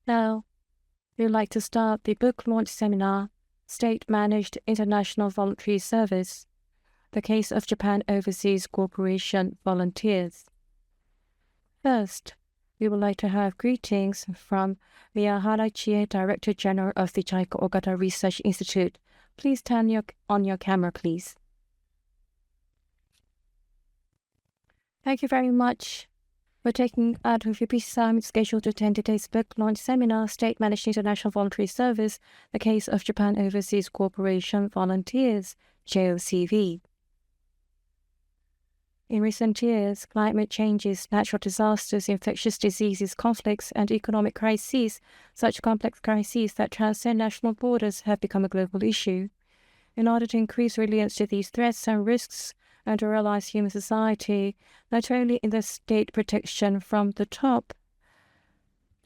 Now, we would like to start the book launch seminar, State-Managed International Voluntary Service, the case of Japan Overseas Corporation Volunteers. First, we would like to have greetings from Miyahara Chie, Director General of the JICA Ogata Research Institute. Please turn on your camera, please. Thank you very much for taking out of your busy time scheduled to attend today's book launch seminar, State-Managed International Voluntary Service, the case of Japan Overseas Corporation Volunteers, JOCV. In recent years, climate changes, natural disasters, infectious diseases, conflicts, and economic crises, such complex crises that transcend national borders, have become a global issue. In order to increase resilience to these threats and risks, and to realize human society, not only in the state protection from the top,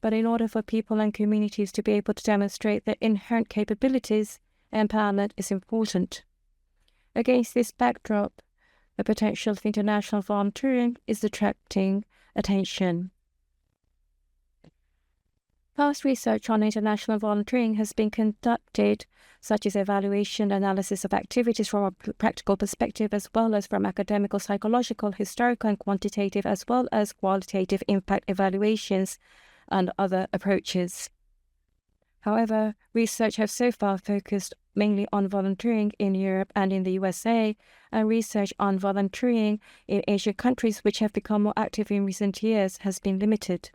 but in order for people and communities to be able to demonstrate their inherent capabilities, empowerment is important. Against this backdrop, the potential of international volunteering is attracting attention. Past research on international volunteering has been conducted, such as evaluation, analysis of activities from a practical perspective, as well as from academic, psychological, historical, and quantitative, as well as qualitative impact evaluations and other approaches. However, research has so far focused mainly on volunteering in Europe and in the USA, and research on volunteering in Asian countries, which have become more active in recent years, has been limited.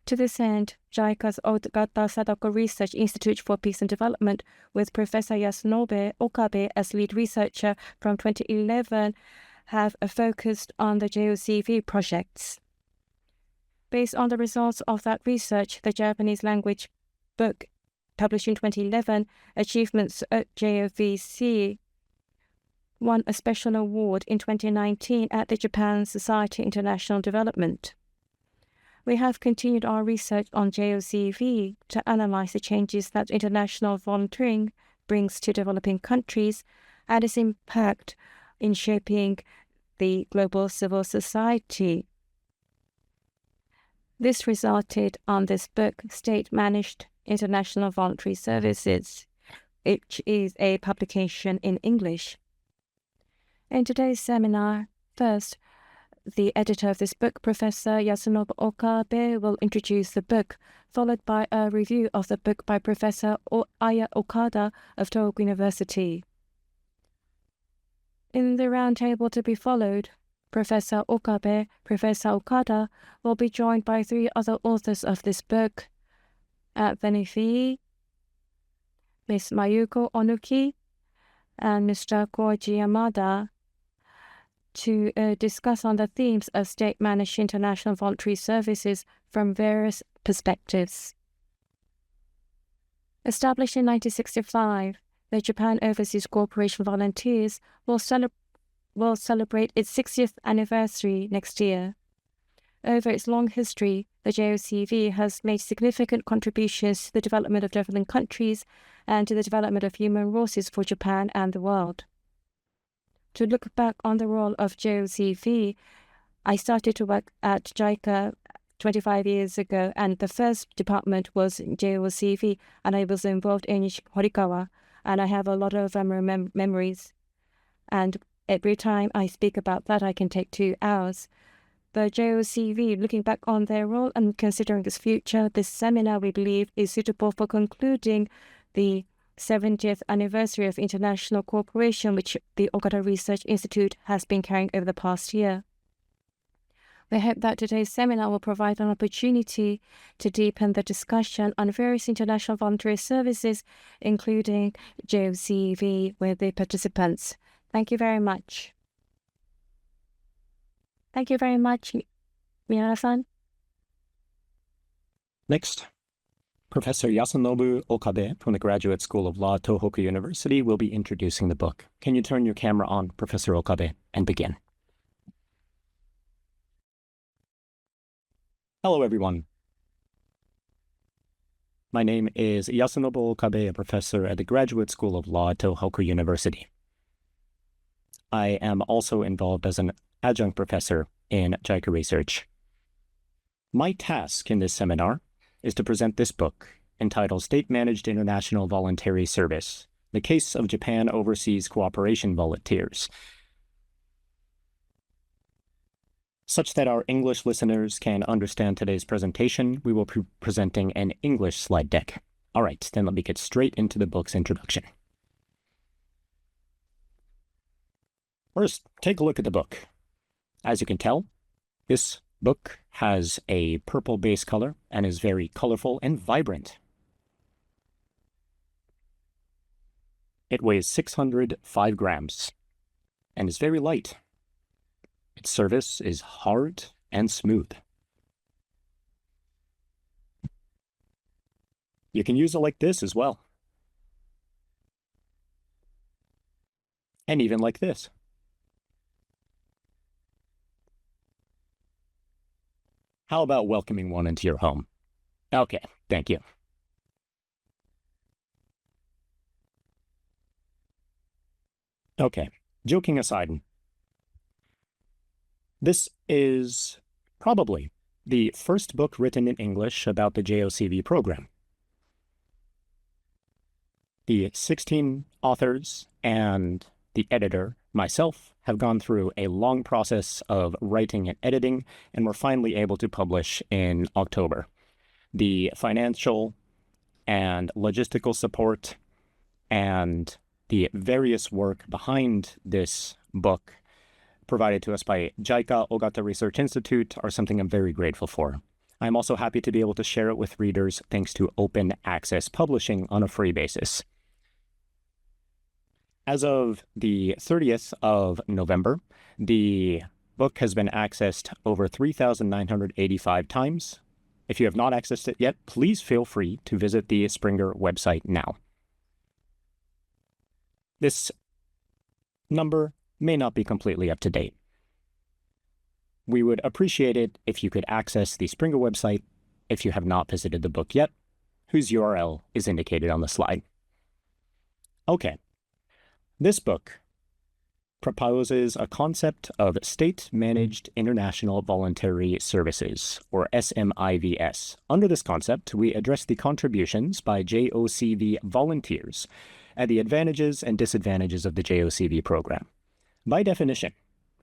To this end, JICA's Ogata Research Institute for Peace and Development, with Professor Yasunobu Okabe as lead researcher from 2011, have focused on the JOCV projects. Based on the results of that research, the Japanese language book published in 2011, Achievements at JOCV, won a special award in 2019 at the Japan Society International Development. We have continued our research on JOCV to analyze the changes that international volunteering brings to developing countries and its impact in shaping the global civil society. This resulted on this book, State-Managed International Voluntary Services, which is a publication in English. In today's seminar, first, the editor of this book, Professor Yasunobu Okabe, will introduce the book, followed by a review of the book by Professor Aya Okada of Tohoku University. In the roundtable to be followed, Professor Okabe, Professor Okada will be joined by three other authors of this book, Anthony Fee, Ms. Mayuko Onuki, and Mr. Koji Yamada, to discuss on the themes of state-managed international voluntary services from various perspectives. Established in 1965, the Japan Overseas Corporation Volunteers will celebrate its 60th anniversary next year. Over its long history, the JOCV has made significant contributions to the development of developing countries and to the development of human resources for Japan and the world. To look back on the role of JOCV, I started to work at JICA 25 years ago, and the first department was JOCV, and I was involved in Horikawa, and I have a lot of memories. And every time I speak about that, I can take 2 hours. The JOCV, looking back on their role and considering its future, this seminar, we believe, is suitable for concluding the 70th anniversary of international cooperation, which the Ogata Research Institute has been carrying over the past year. We hope that today's seminar will provide an opportunity to deepen the discussion on various international voluntary services, including JOCV, with the participants. Thank you very much. Thank you very much, Miyara-san. Next, Professor Yasunobu Okabe from the Graduate School of Law, Tohoku University, will be introducing the book. Can you turn your camera on, Professor Okabe, and begin? Hello, everyone. My name is Yasunobu Okabe, a professor at the Graduate School of Law at Tohoku University. I am also involved as an adjunct professor in JICA research. My task in this seminar is to present this book entitled State-Managed International Voluntary Service, The Case of Japan Overseas Cooperation Volunteers, such that our English listeners can understand today's presentation. We will be presenting an English slide deck. All right, then let me get straight into the book's introduction. First, take a look at the book. As you can tell, this book has a purple base color and is very colorful and vibrant. It weighs 605 grams and is very light. Its surface is hard and smooth. You can use it like this as well. And even like this. How about welcoming one into your home? Okay, thank you. Okay, joking aside, this is probably the first book written in English about the JOCV program. The 16 authors and the editor, myself, have gone through a long process of writing and editing, and we're finally able to publish in October. The financial and logistical support and the various work behind this book provided to us by JICA Ogata Research Institute are something I'm very grateful for. I'm also happy to be able to share it with readers thanks to open access publishing on a free basis. As of the 30th of November, the book has been accessed over 3,985 times. If you have not accessed it yet, please feel free to visit the Springer website now. This number may not be completely up to date. We would appreciate it if you could access the Springer website if you have not visited the book yet, whose URL is indicated on the slide. Okay. This book proposes a concept of State-Managed International Voluntary Services, or SMIVS. Under this concept, we address the contributions by JOCV volunteers and the advantages and disadvantages of the JOCV program. By definition,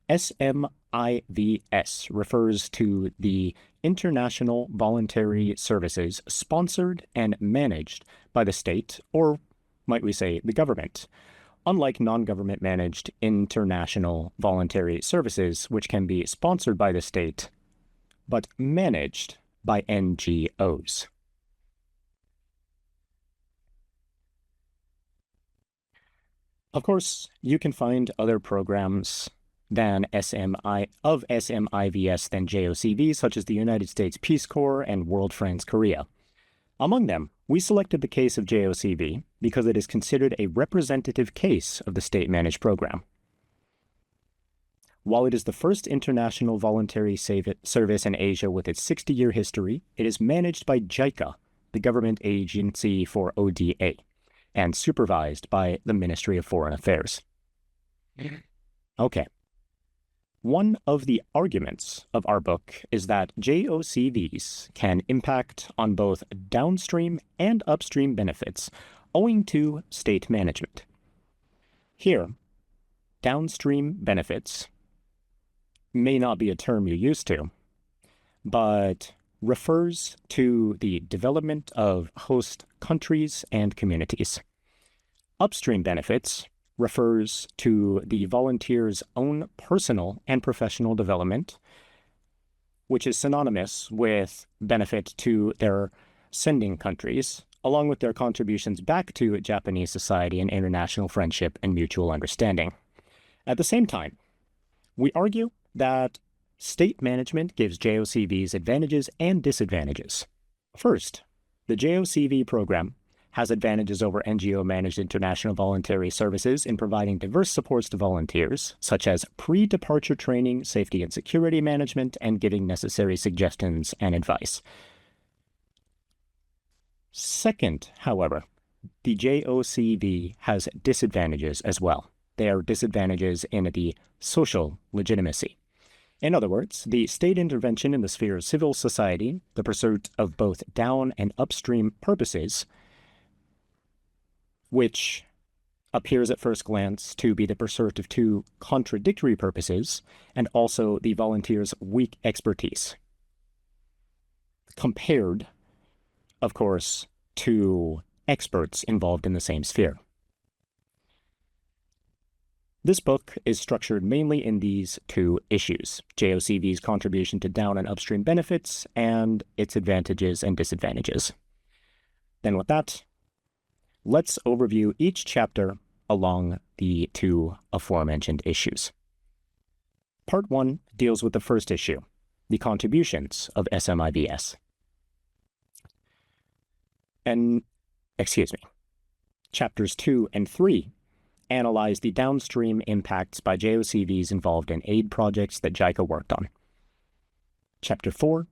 SMIVS refers to the International Voluntary Services sponsored and managed by the state, or might we say the government, unlike non-government managed international voluntary services, which can be sponsored by the state, but managed by NGOs. Of course, you can find other programs than SMIVS than JOCV, such as the United States Peace Corps and World Friends Korea. Among them, we selected the case of JOCV because it is considered a representative case of the state-managed program. While it is the first international voluntary service in Asia with its 60-year history, it is managed by JICA, the government agency for ODA, and supervised by the Ministry of Foreign Affairs. Okay. One of the arguments of our book is that JOCVs can impact on both downstream and upstream benefits owing to state management. Here, downstream benefits may not be a term you're used to, but refers to the development of host countries and communities. Upstream benefits refers to the volunteers' own personal and professional development, which is synonymous with benefit to their sending countries, along with their contributions back to Japanese society and international friendship and mutual understanding. At the same time, we argue that state management gives JOCVs advantages and disadvantages. First, the JOCV program has advantages over NGO-managed international voluntary services in providing diverse supports to volunteers, such as pre-departure training, safety and security management, and giving necessary suggestions and advice. Second, however, the JOCV has disadvantages as well. They are disadvantages in the social legitimacy. In other words, the state intervention in the sphere of civil society, the pursuit of both down and upstream purposes, which appears at first glance to be the pursuit of two contradictory purposes, and also the volunteers' weak expertise, compared, of course, to experts involved in the same sphere. This book is structured mainly in these two issues: JOCV's contribution to down and upstream benefits and its advantages and disadvantages. Then with that, let's overview each chapter along the two aforementioned issues. Part 1 deals with the first issue, the contributions of SMIVS. Chapters 2 and 3 analyze the downstream impacts by JOCVs involved in aid projects that JICA worked on. Chapter 4,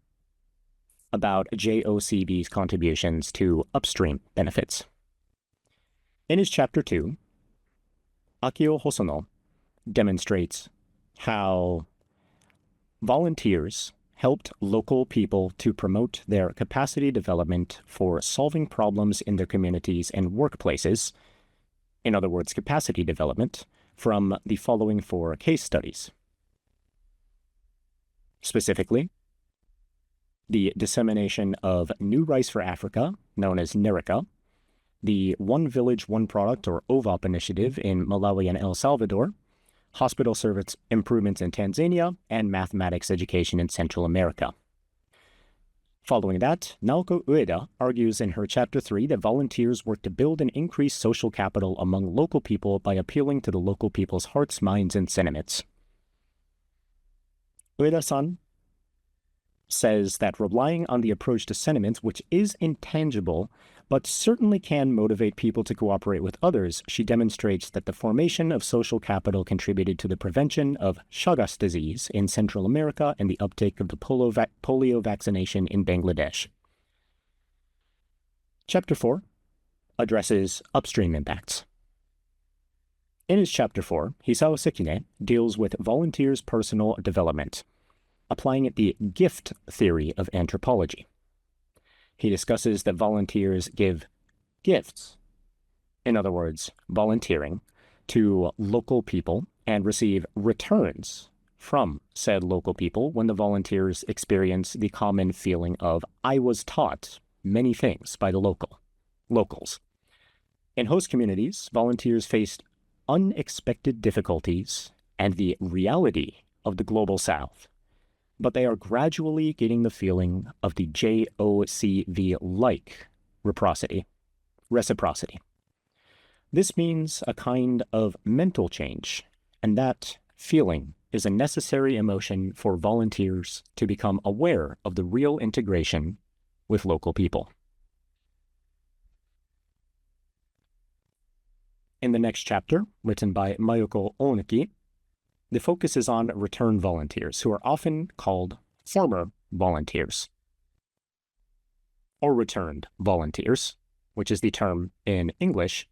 about JOCV's contributions to upstream benefits. In his Chapter 2, Akio Hosono demonstrates how volunteers helped local people to promote their capacity development for solving problems in their communities and workplaces, in other words, capacity development, from the following 4 case studies. Specifically, the dissemination of New Rice for Africa, known as NERICA, the One Village, One Product, or OVOP initiative in Malawi and El Salvador, hospital service improvements in Tanzania, and mathematics education in Central America. Following that, Naoko Ueda argues in her Chapter 3 that volunteers work to build and increase social capital among local people by appealing to the local people's hearts, minds, and sentiments. Ueda-san says that relying on the approach to sentiments, which is intangible, but certainly can motivate people to cooperate with others, she demonstrates that the formation of social capital contributed to the prevention of Chagas disease in Central America and the uptake of the polio vaccination in Bangladesh. Chapter 4 addresses upstream impacts. In his Chapter 4, Hisao Sekine deals with volunteers' personal development, applying the gift theory of anthropology. He discusses that volunteers give gifts, in other words, volunteering, to local people and receive returns from said local people when the volunteers experience the common feeling of, I was taught many things by the locals. In host communities, volunteers faced unexpected difficulties and the reality of the global South, but they are gradually getting the feeling of the JOCV-like reciprocity. This means a kind of mental change, and that feeling is a necessary emotion for volunteers to become aware of the real integration with local people. In the next chapter, written by Mayoko Onuki, the focus is on return volunteers, who are often called former volunteers, or returned volunteers, which is the term in English,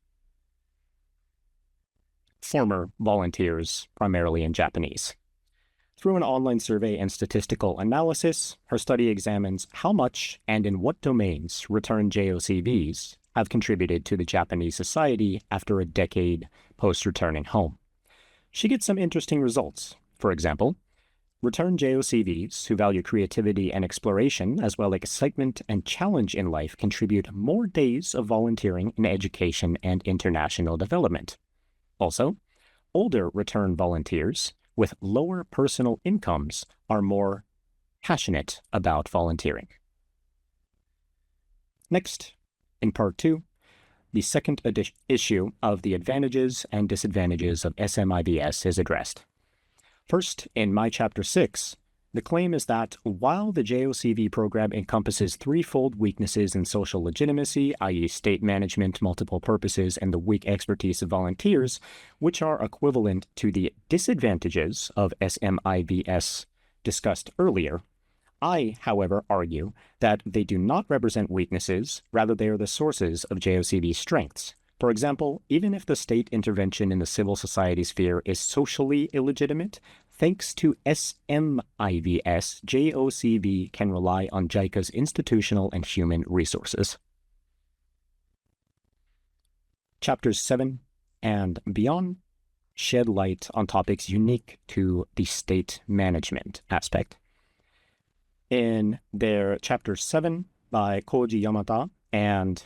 former volunteers primarily in Japanese. Through an online survey and statistical analysis, her study examines how much and in what domains returned JOCVs have contributed to the Japanese society after a decade post-returning home. She gets some interesting results. For example, return JOCVs who value creativity and exploration, as well as excitement and challenge in life, contribute more days of volunteering in education and international development. Also, older return volunteers with lower personal incomes are more passionate about volunteering. Next, in Part 2, the second issue of the advantages and disadvantages of SMIVS is addressed. First, in my Chapter 6, the claim is that while the JOCV program encompasses threefold weaknesses in social legitimacy, i.e. state management, multiple purposes, and the weak expertise of volunteers, which are equivalent to the disadvantages of SMIVS discussed earlier, I, however, argue that they do not represent weaknesses, rather they are the sources of JOCV strengths. For example, even if the state intervention in the civil society sphere is socially illegitimate, Thanks to SMIVS, JOCV can rely on JICA's institutional and human resources. Chapters 7 and beyond shed light on topics unique to the state management aspect. In their Chapter 7 by Koji Yamada and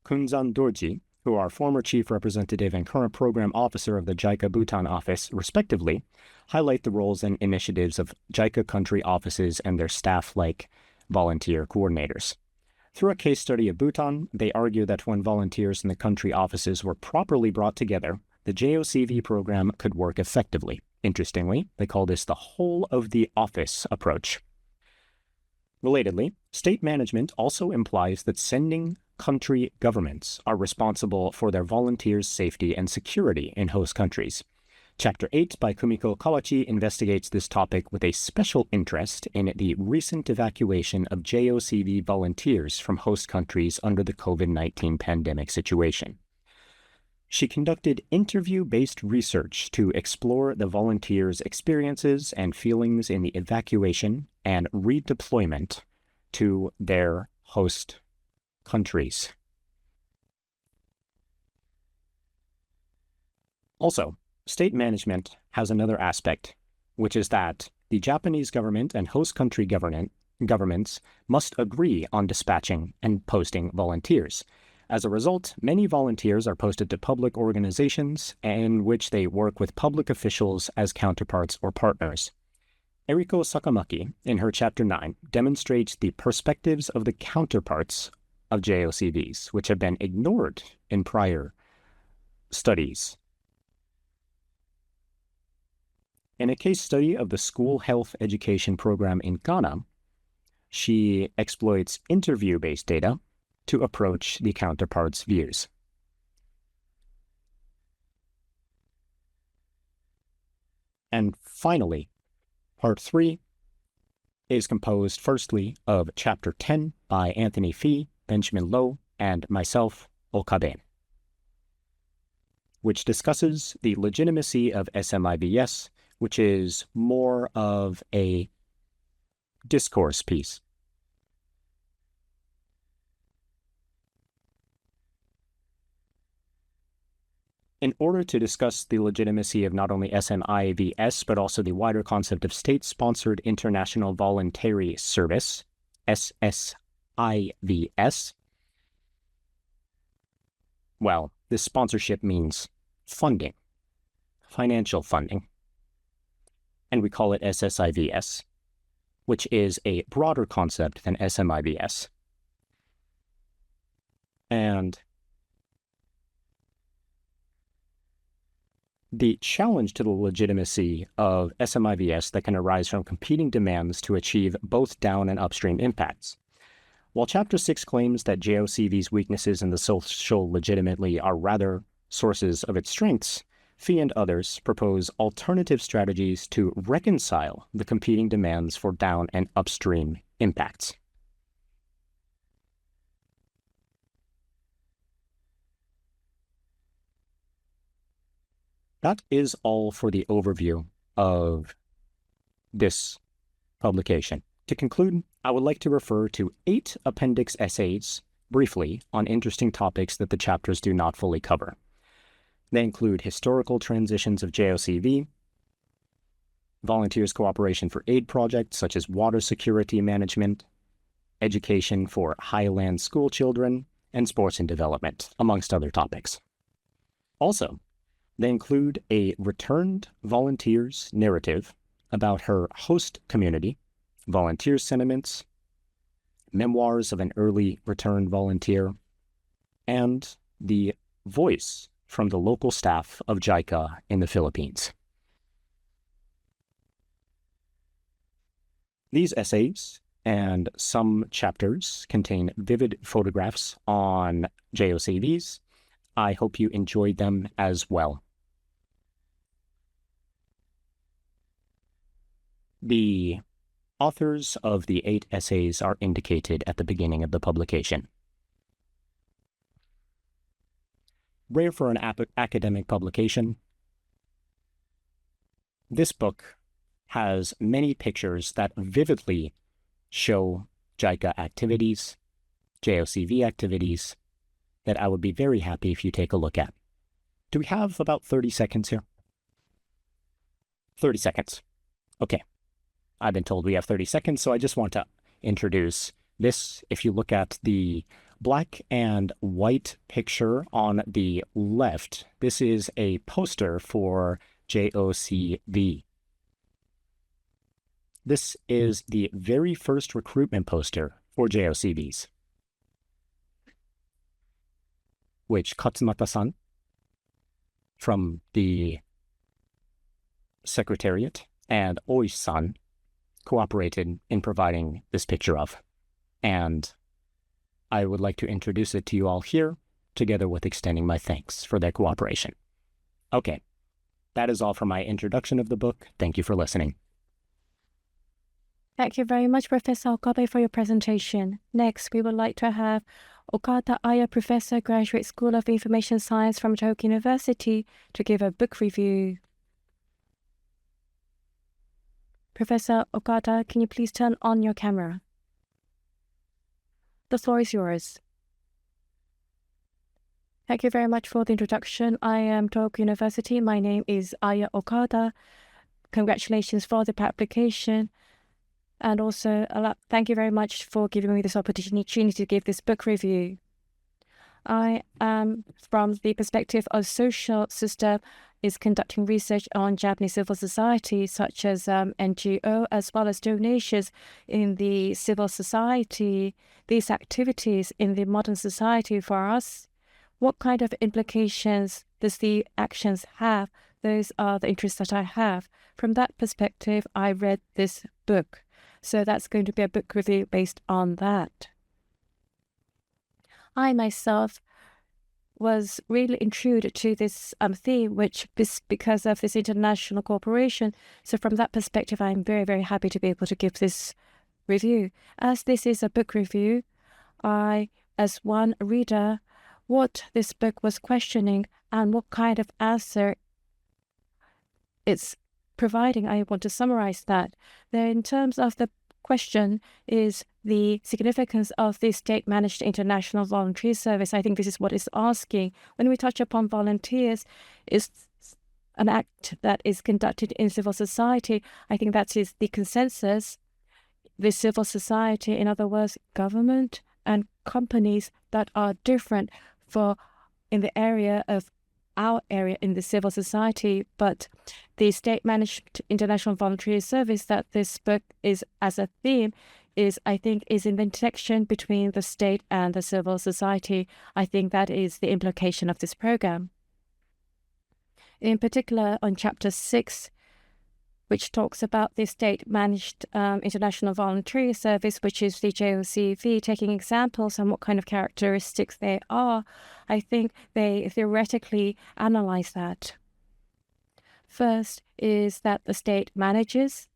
Kunzan Dorji, who are former chief representative and current program officer of the JICA Bhutan office, respectively, highlight the roles and initiatives of JICA country offices and their staff like volunteer coordinators. Through a case study of Bhutan, they argue that when volunteers in the country offices were properly brought together, the JOCV program could work effectively. Interestingly, they call this the whole of the office approach. Relatedly, state management also implies that sending country governments are responsible for their volunteers' safety and security in host countries. Chapter 8 by Kumiko Kawachi investigates this topic with a special interest in the recent evacuation of JOCV volunteers from host countries under the COVID-19 pandemic situation. She conducted interview-based research to explore the volunteers' experiences and feelings in the evacuation and redeployment to their host countries. Also, state management has another aspect, which is that the Japanese government and host country governments must agree on dispatching and posting volunteers. As a result, many volunteers are posted to public organizations in which they work with public officials as counterparts or partners. Eriko Sakamaki, in her Chapter 9, demonstrates the perspectives of the counterparts of JOCVs, which have been ignored in prior studies. In a case study of the school health education program in Ghana, she exploits interview-based data to approach the counterparts' views. And finally, Part 3 is composed firstly of Chapter 10 by Anthony Fee, Benjamin Lowe, and myself, Okabe, which discusses the legitimacy of SMIVS, which is more of a discourse piece. In order to discuss the legitimacy of not only SMIVS, but also the wider concept of state-sponsored International Voluntary Service, SSIVS, well, this sponsorship means funding, financial funding, and we call it SSIVS, which is a broader concept than SMIVS. And the challenge to the legitimacy of SMIVS that can arise from competing demands to achieve both down and upstream impacts. While Chapter 6 claims that JOCV's weaknesses in the social legitimately are rather sources of its strengths, Fee and others propose alternative strategies to reconcile the competing demands for down and upstream impacts. That is all for the overview of this publication. To conclude, I would like to refer to 8 appendix essays briefly on interesting topics that the chapters do not fully cover. They include historical transitions of JOCV, volunteers' cooperation for aid projects such as water security management, education for highland school children, and sports and development, amongst other topics. Also, they include a returned volunteer's narrative about her host community, volunteer sentiments, memoirs of an early returned volunteer, and the voice from the local staff of JICA in the Philippines. These essays and some chapters contain vivid photographs on JOCVs. I hope you enjoyed them as well. The authors of the 8 essays are indicated at the beginning of the publication. Rare for an academic publication, this book has many pictures that vividly show JICA activities, JOCV activities, that I would be very happy if you take a look at. Do we have about 30 seconds here? 30 seconds. Okay. I've been told we have 30 seconds, so I just want to introduce this. If you look at the black and white picture on the left, this is a poster for JOCV. This is the very first recruitment poster for JOCVs, which Katsumata-san from the Secretariat and Oishi-san cooperated in providing this picture of. And I would like to introduce it to you all here, together with extending my thanks for their cooperation. Okay, that is all for my introduction of the book. Thank you for listening. Thank you very much, Professor Okabe, for your presentation. Next, we would like to have Okata Aya, Professor, Graduate School of Information Science from Tohoku University, to give a book review. Professor Okata, can you please turn on your camera? The floor is yours. Thank you very much for the introduction. I am Tohoku University. My name is Aya Okada. Congratulations for the application. And also, thank you very much for giving me this opportunity to give this book review. I am from the perspective of social system, is conducting research on Japanese civil society, such as NGO, as well as donations in the civil society. These activities in the modern society for us, what kind of implications does the actions have? Those are the interests that I have. From that perspective, I read this book. So that's going to be a book review based on that. I myself was really intrigued to this theme, which is because of this international cooperation. So from that perspective, I'm very, very happy to be able to give this review. As this is a book review, I, as one reader, what this book was questioning and what kind of answer it's providing, I want to summarize that. Then in terms of the question is the significance of the state-managed international voluntary service. I think this is what it's asking. When we touch upon volunteers, it's an act that is conducted in civil society. I think that is the consensus. The civil society, in other words, government and companies that are different in the area of our area in the civil society, but the state-managed international voluntary service that this book is as a theme is, I think, is in the intersection between the state and the civil society. I think that is the implication of this program. In particular, on Chapter 6, which talks about the state-managed international voluntary service, which is the JOCV, taking examples on what kind of characteristics they are, I think they theoretically analyze that. First is that the state manages.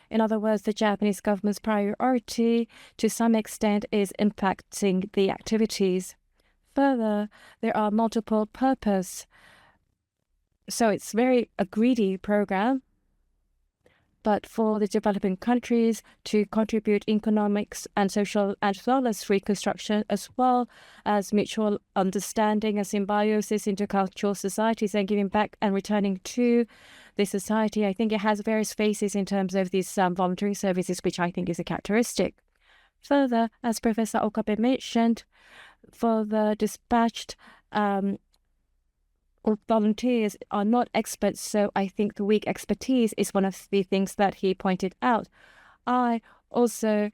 In other words, the Japanese government's priority to some extent is impacting the activities. Further, there are multiple purposes. So it's a greedy program. But for the developing countries to contribute economics and social as well as reconstruction, as well as mutual understanding and symbiosis into cultural societies and giving back and returning to the society, I think it has various phases in terms of these voluntary services, which I think is a characteristic. Further, as Professor Okabe mentioned, for the dispatched volunteers are not experts, so I think the weak expertise is one of the things that he pointed out. I also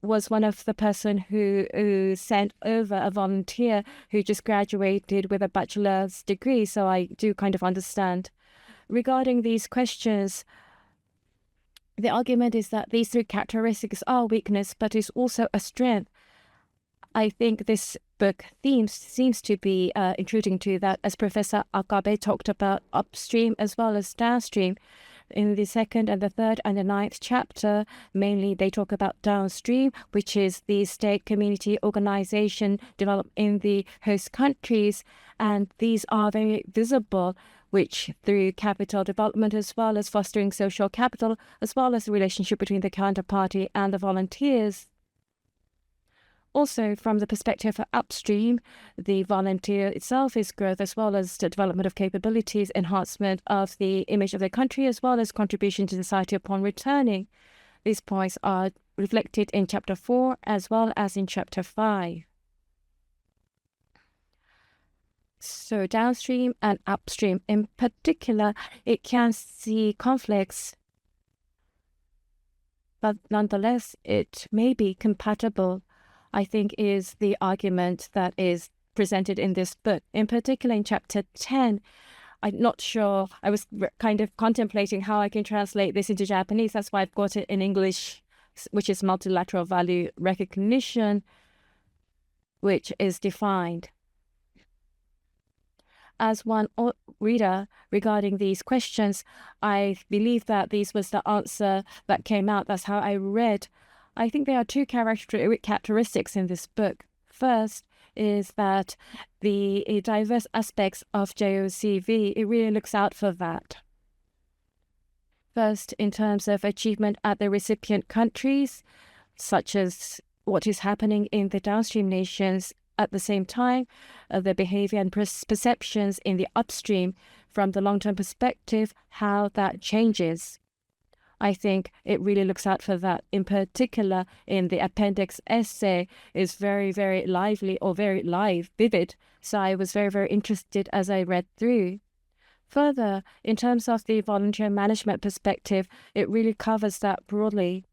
was one of the person who sent over a volunteer who just graduated with a bachelor's degree, so I do kind of understand. Regarding these questions, the argument is that these three characteristics are weakness, but is also a strength. I think this book seems to be intruding to that, as Professor Okabe talked about upstream as well as downstream. In the second and the third and the 9th chapter, mainly they talk about downstream, which is the state community organization developed in the host countries, and these are very visible which through capital development as well as fostering social capital, as well as the relationship between the counterparty and the volunteers. Also, from the perspective of upstream, the volunteer itself is growth as well as the development of capabilities, enhancement of the image of the country, as well as contribution to society upon returning. These points are reflected in Chapter 4 as well as in Chapter 5. So downstream and upstream, in particular, it can see conflicts, but nonetheless, it may be compatible, I think, is the argument that is presented in this book. In particular, in Chapter 10, I'm not sure, I was kind of contemplating how I can translate this into Japanese. That's why I've got it in English, which is multilateral value recognition, which is defined. As one reader regarding these questions, I believe that this was the answer that came out. That's how I read. I think there are two characteristics in this book. First is that the diverse aspects of JOCV, it really looks out for that. First, in terms of achievement at the recipient countries, such as what is happening in the downstream nations. At the same time, the behavior and perceptions in the upstream, from the long-term perspective, how that changes. I think it really looks out for that. In particular, in the appendix essay is very, very lively or very vivid. So I was very, very interested as I read through. Further, in terms of the volunteer management perspective, it really covers that broadly,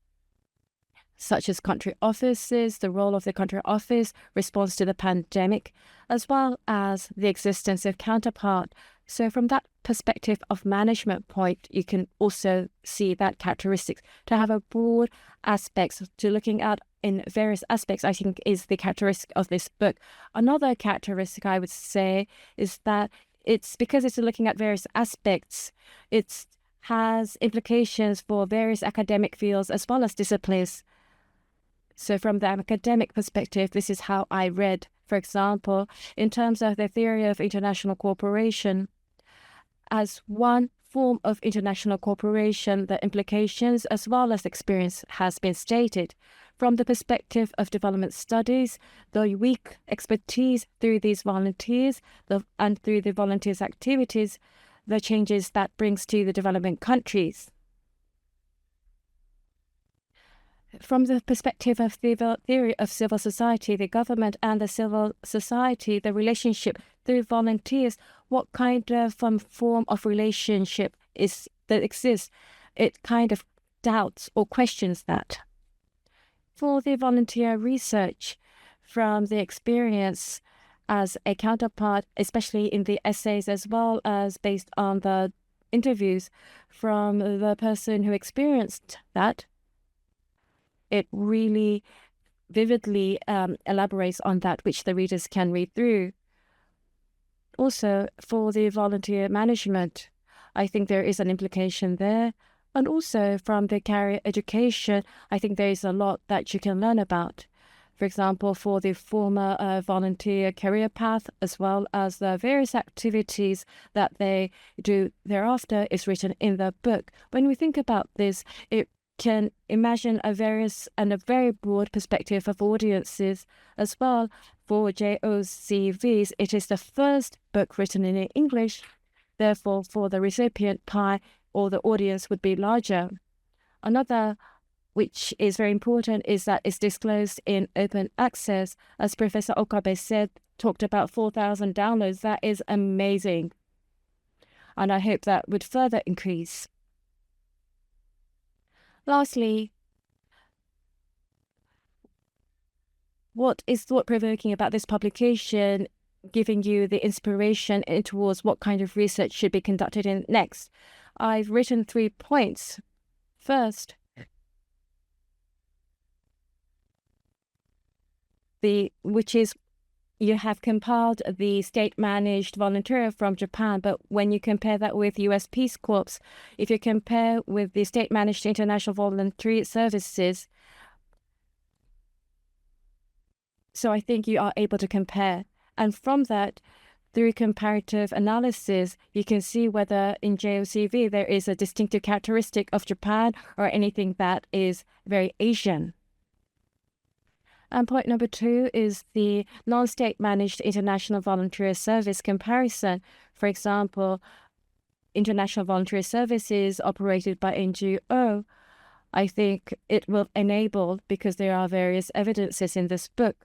such as country offices, the role of the country office, response to the pandemic, as well as the existence of counterpart. So from that perspective of management point, you can also see that characteristics. To have a broad aspects to looking at in various aspects, I think is the characteristic of this book. Another characteristic I would say is that it's because it's looking at various aspects, it has implications for various academic fields as well as disciplines. So from the academic perspective, this is how I read. For example, in terms of the theory of international cooperation, as one form of international cooperation, the implications as well as experience has been stated. From the perspective of development studies, the weak expertise through these volunteers and through the volunteers' activities, the changes that brings to the development countries. From the perspective of the theory of civil society, the government and the civil society, the relationship through volunteers, what kind of form of relationship that exists? It kind of doubts or questions that. For the volunteer research, from the experience as a counterpart, especially in the essays as well as based on the interviews from the person who experienced that, it really vividly elaborates on that, which the readers can read through. Also, for the volunteer management, I think there is an implication there. And also from the career education, I think there is a lot that you can learn about. For example, for the former volunteer career path, as well as the various activities that they do thereafter, is written in the book. When we think about this, it can imagine a very broad perspective of audiences as well. For JOCVs, it is the first book written in English. Therefore, for the recipient pie or the audience would be larger. Another which is very important is that it's disclosed in open access. As Professor Okabe said, talked about 4,000 downloads. That is amazing. And I hope that would further increase. Lastly, what is thought-provoking about this publication, giving you the inspiration towards what kind of research should be conducted in next? I've written 3 points. First, which is you have compiled the state-managed volunteer from Japan, but when you compare that with U.S. Peace Corps, if you compare with the state-managed International Voluntary Services, so I think you are able to compare. And from that, through comparative analysis, you can see whether in JOCV there is a distinctive characteristic of Japan or anything that is very Asian. And point number 2 is the non-state managed International Voluntary Service comparison. For example, International Voluntary Service is operated by NGO. I think it will enable, because there are various evidences in this book.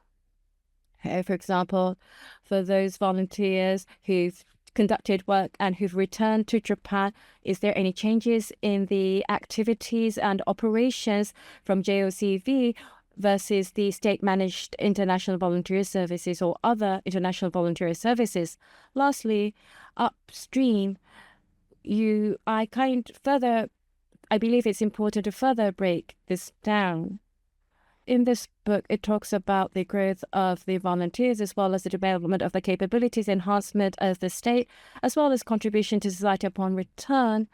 For example, for those volunteers who've conducted work and who've returned to Japan, is there any changes in the activities and operations from JOCV versus the state-managed international voluntary services or other international voluntary services? Lastly, upstream, I believe it's important to further break this down. In this book, it talks about the growth of the volunteers as well as the development of the capabilities, enhancement of the state, as well as contribution to society upon return.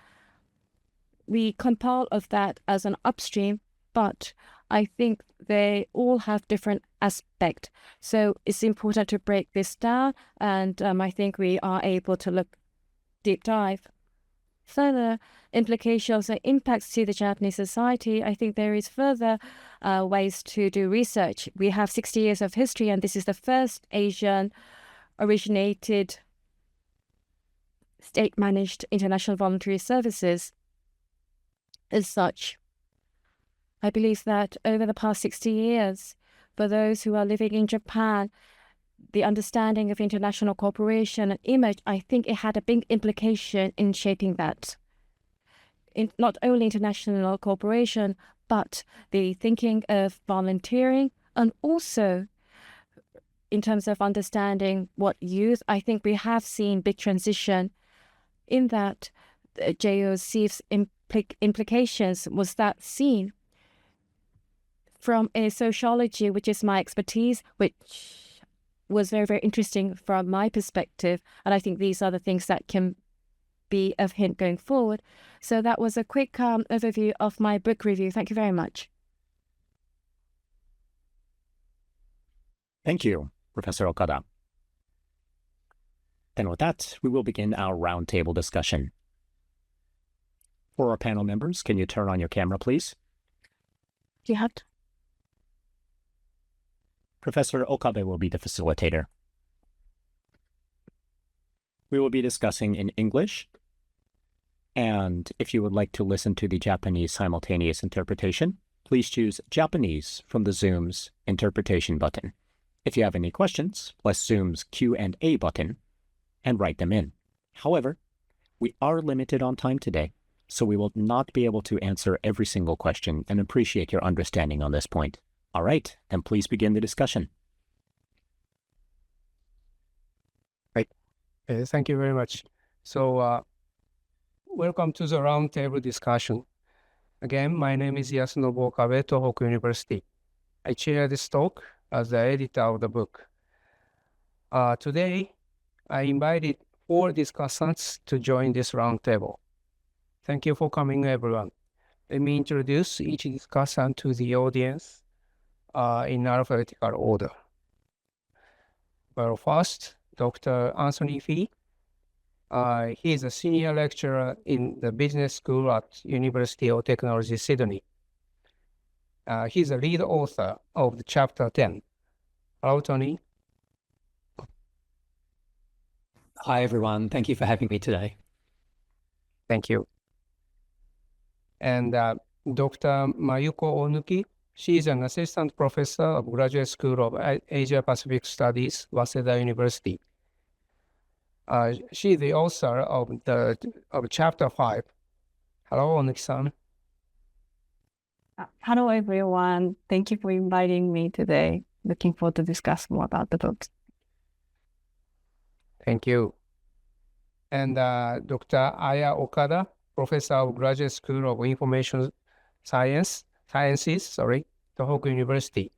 We compile of that as an upstream, but I think they all have different aspects. So it's important to break this down, and I think we are able to look deep dive. Further implications and impacts to the Japanese society, I think there is further ways to do research. We have 60 years of history, and this is the first Asian-originated state-managed international voluntary services. As such, I believe that over the past 60 years, for those who are living in Japan, the understanding of international cooperation and image, I think it had a big implication in shaping that. In not only international cooperation, but the thinking of volunteering, and also in terms of understanding what youth, I think we have seen big transition in that. JOCV's implications was that seen from a sociology, which is my expertise, which was very, very interesting from my perspective. And I think these are the things that can be of hint going forward. So that was a quick overview of my book review. Thank you very much. Thank you, Professor Okada. Then with that, we will begin our roundtable discussion. For our panel members, can you turn on your camera, please? Do you have to? Professor Okabe will be the facilitator. We will be discussing in English, and if you would like to listen to the Japanese simultaneous interpretation, please choose Japanese from the Zoom's interpretation button. If you have any questions, press Zoom's Q&A button and write them in. However, we are limited on time today, so we will not be able to answer every single question and appreciate your understanding on this point. All right, then please begin the discussion. Right. Thank you very much. So, welcome to the roundtable discussion. Again, my name is Yasunobu Okabe, Tohoku University. I chair this talk as the editor of the book. Today, I invited 4 discussants to join this roundtable. Thank you for coming, everyone. Let me introduce each discussant to the audience in alphabetical order. Well, first, Dr. Anthony Fee. He is a senior lecturer in the business school at University of Technology, Sydney. He's a lead author of the Chapter 10. Hello, Tony. Hi, everyone. Thank you for having me today. Thank you. And Dr. Mayuko Onuki. She is an assistant professor of Graduate School of Asia Pacific Studies, Waseda University. She is the author of Chapter 5. Hello, Onuki-san. Hello, everyone. Thank you for inviting me today. Looking forward to discuss more about the book. Thank you. And Dr. Aya Okada, professor of Graduate School of Information Sciences, Tohoku University.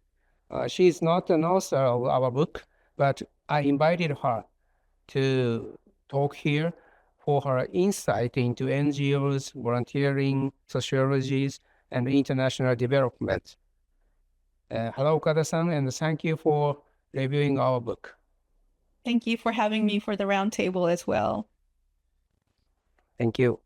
She is not an author of our book, but I invited her to talk here for her insight into NGOs, volunteering, sociologies, and international development. Hello, Okada-san, and thank you for reviewing our book. Thank you for having me for the roundtable as well. Thank you.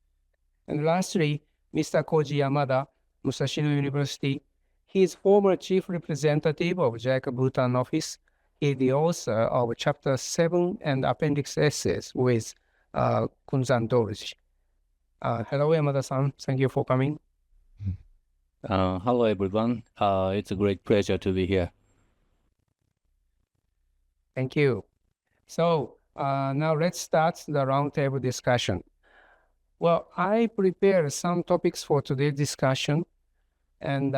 And lastly, Mr. Koji Yamada, Musashino University. He is former chief representative of JICA Bhutan office. He is the author of Chapter 7 and Appendix Essays with Kunzan Dorji. Hello, Yamada-san. Thank you for coming. Hello, everyone. It's a great pleasure to be here. Thank you. So now let's start the roundtable discussion. Well, I prepared some topics for today's discussion, and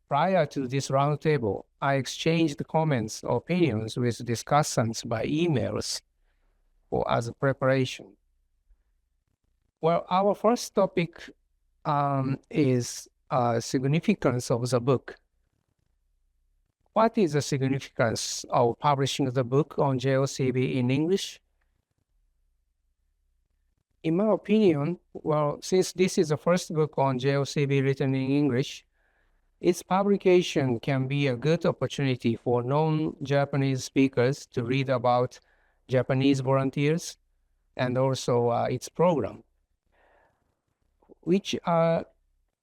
prior to this roundtable, I exchanged comments or opinions with discussants by emails as a preparation. Well, our first topic is significance of the book. What is the significance of publishing the book on JOCV in English? In my opinion, well, since this is the first book on JOCV written in English, its publication can be a good opportunity for non-Japanese speakers to read about Japanese volunteers and also its program, which are,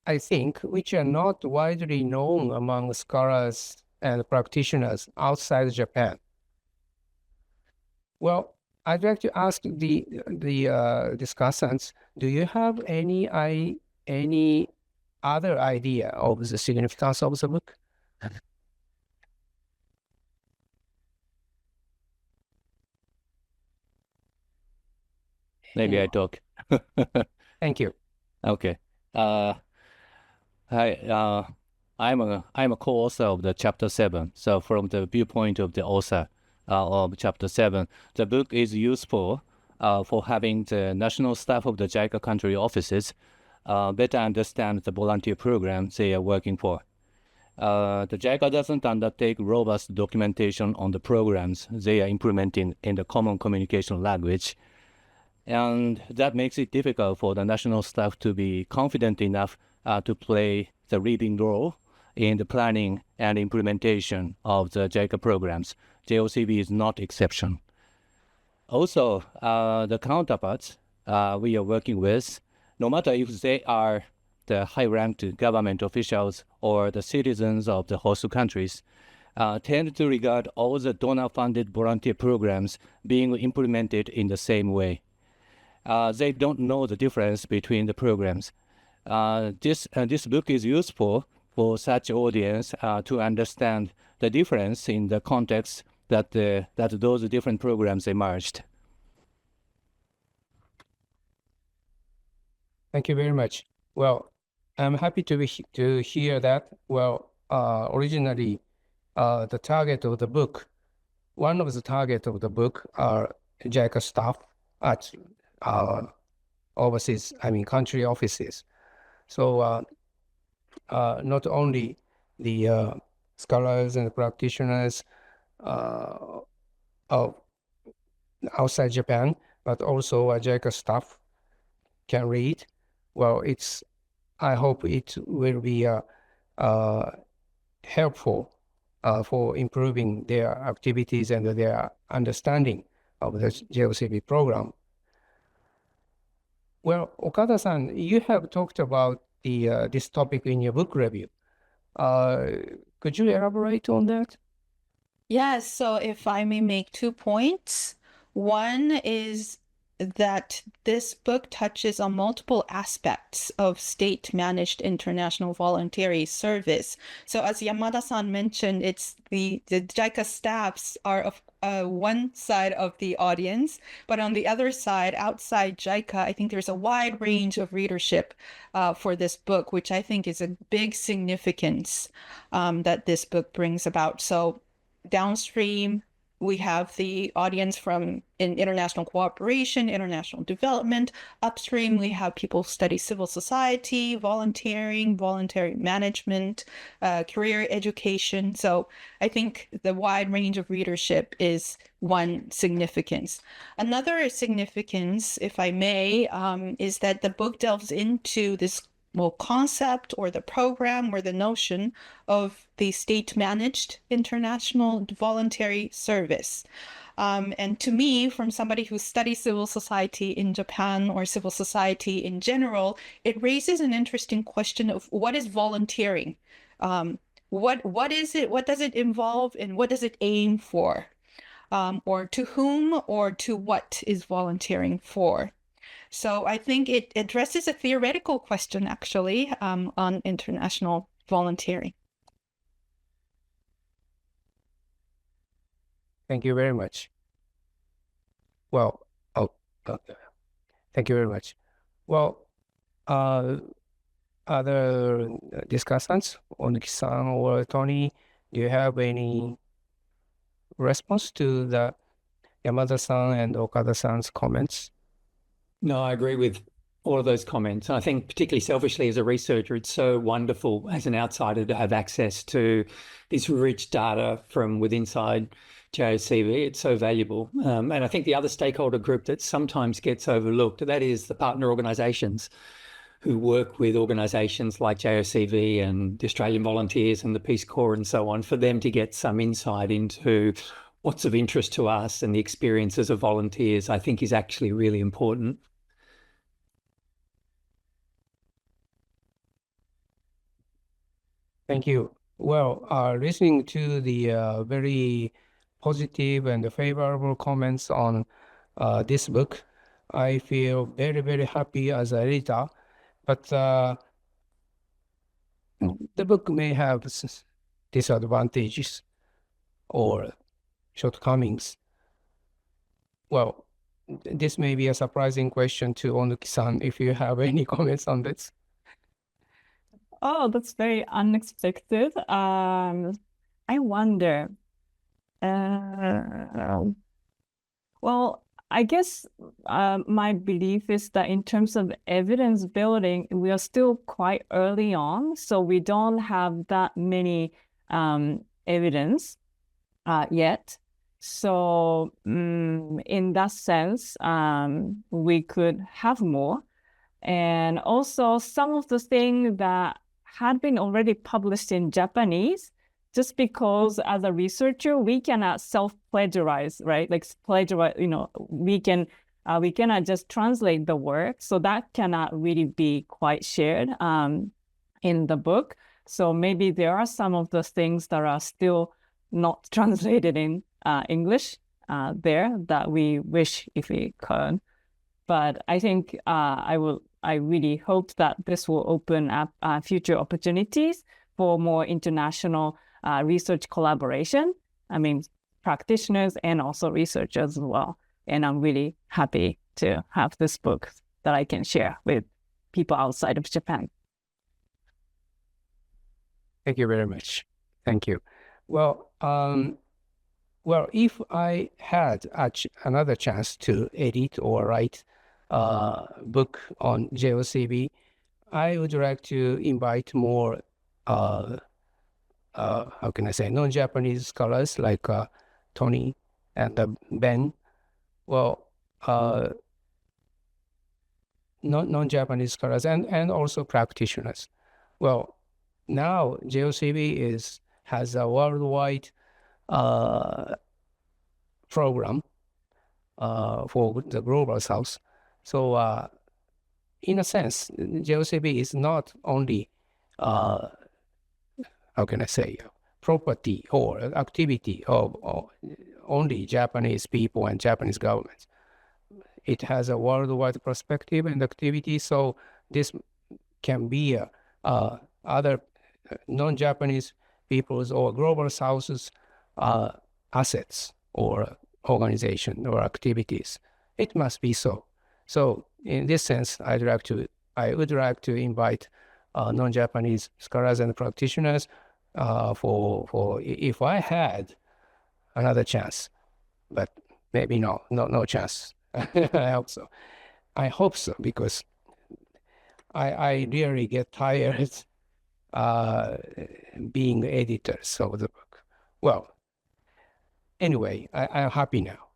I think, which are not widely known among scholars and practitioners outside Japan. Well, I'd like to ask the discussants, do you have any other idea of the significance of the book? Maybe I talk. Thank you. Okay. Hi. I'm a co-author of the Chapter 7. So from the viewpoint of the author of Chapter 7, the book is useful for having the national staff of the JICA country offices better understand the volunteer programs they are working for. The JICA doesn't undertake robust documentation on the programs they are implementing in the common communication language, and that makes it difficult for the national staff to be confident enough to play the leading role in the planning and implementation of the JICA programs. JOCV is not exception. Also, the counterparts we are working with, no matter if they are the high-ranked government officials or the citizens of the host countries, tend to regard all the donor-funded volunteer programs being implemented in the same way. They don't know the difference between the programs. This book is useful for such audience to understand the difference in the context that those different programs emerged. Thank you very much. Well, I'm happy to hear that. Well, originally, the target of the book, one of the target of the book are JICA staff at overseas, country offices. So not only the scholars and practitioners of outside Japan, but also JICA staff can read. Well, I hope it will be helpful for improving their activities and their understanding of the JOCV program. Well, Okada-san, you have talked about this topic in your book review. Could you elaborate on that? Yes, so if I may make 2 points. One is that this book touches on multiple aspects of state-managed international voluntary service. So as Yamada-san mentioned, it's the JICA staffs are of one side of the audience, but on the other side, outside JICA, I think there's a wide range of readership for this book, which I think is a big significance that this book brings about. So downstream, we have the audience from international cooperation, international development. Upstream, we have people who study civil society, volunteering, voluntary management, career education. So I think the wide range of readership is one significance. Another significance, if I may, is that the book delves into this concept or the program or the notion of the state-managed international voluntary service. And to me, from somebody who studies civil society in Japan or civil society in general, it raises an interesting question of what is volunteering? What is it? What does it involve, and what does it aim for? Or to whom or to what is volunteering for? So I think it addresses a theoretical question, actually, on international volunteering. Thank you very much. Well, thank you very much. Well, other discussants, Onuki-san or Tony, do you have any response to the Yamada-san and Okada-san's comments? No, I agree with all of those comments. I think particularly selfishly as a researcher, it's so wonderful as an outsider to have access to this rich data from inside JOCV. It's so valuable. And I think the other stakeholder group that sometimes gets overlooked, that is the partner organisations who work with organisations like JOCV and the Australian Volunteers and the Peace Corps and so on, for them to get some insight into what's of interest to us and the experiences of volunteers, I think is actually really important. Thank you. Well, listening to the very positive and favorable comments on this book, I feel very, very happy as an editor. But the book may have disadvantages or shortcomings. Well, this may be a surprising question to Onuki-san, if you have any comments on this. Oh, that's very unexpected. I wonder. Well, I guess my belief is that in terms of evidence building, we are still quite early on, so we don't have that many evidence yet. So in that sense, we could have more. And also some of the things that had been already published in Japanese, just because as a researcher, we cannot self-plagiarize, right? Like plagiarize, we cannot just translate the work. So that cannot really be quite shared in the book. So maybe there are some of the things that are still not translated in English there that we wish if we could. But I think I really hope that this will open up future opportunities for more international research collaboration. I mean, practitioners and also researchers as well. And I'm really happy to have this book that I can share with people outside of Japan. Thank you very much. Thank you. Well, if I had another chance to edit or write a book on JOCV, I would like to invite more, how can I say, non-Japanese scholars like Tony and Ben. Well, non-Japanese scholars and also practitioners. Well, now JOCV has a worldwide program for the Global South. So in a sense, JOCV is not only, how can I say, property or activity of only Japanese people and Japanese governments. It has a worldwide perspective and activity, so this can be other non-Japanese people's or Global South's assets or organization or activities. It must be so. So in this sense, I would like to invite non-Japanese scholars and practitioners for if I had another chance, but maybe no chance. I hope so, because I really get tired being editors of the book. Well, anyway, I'm happy now.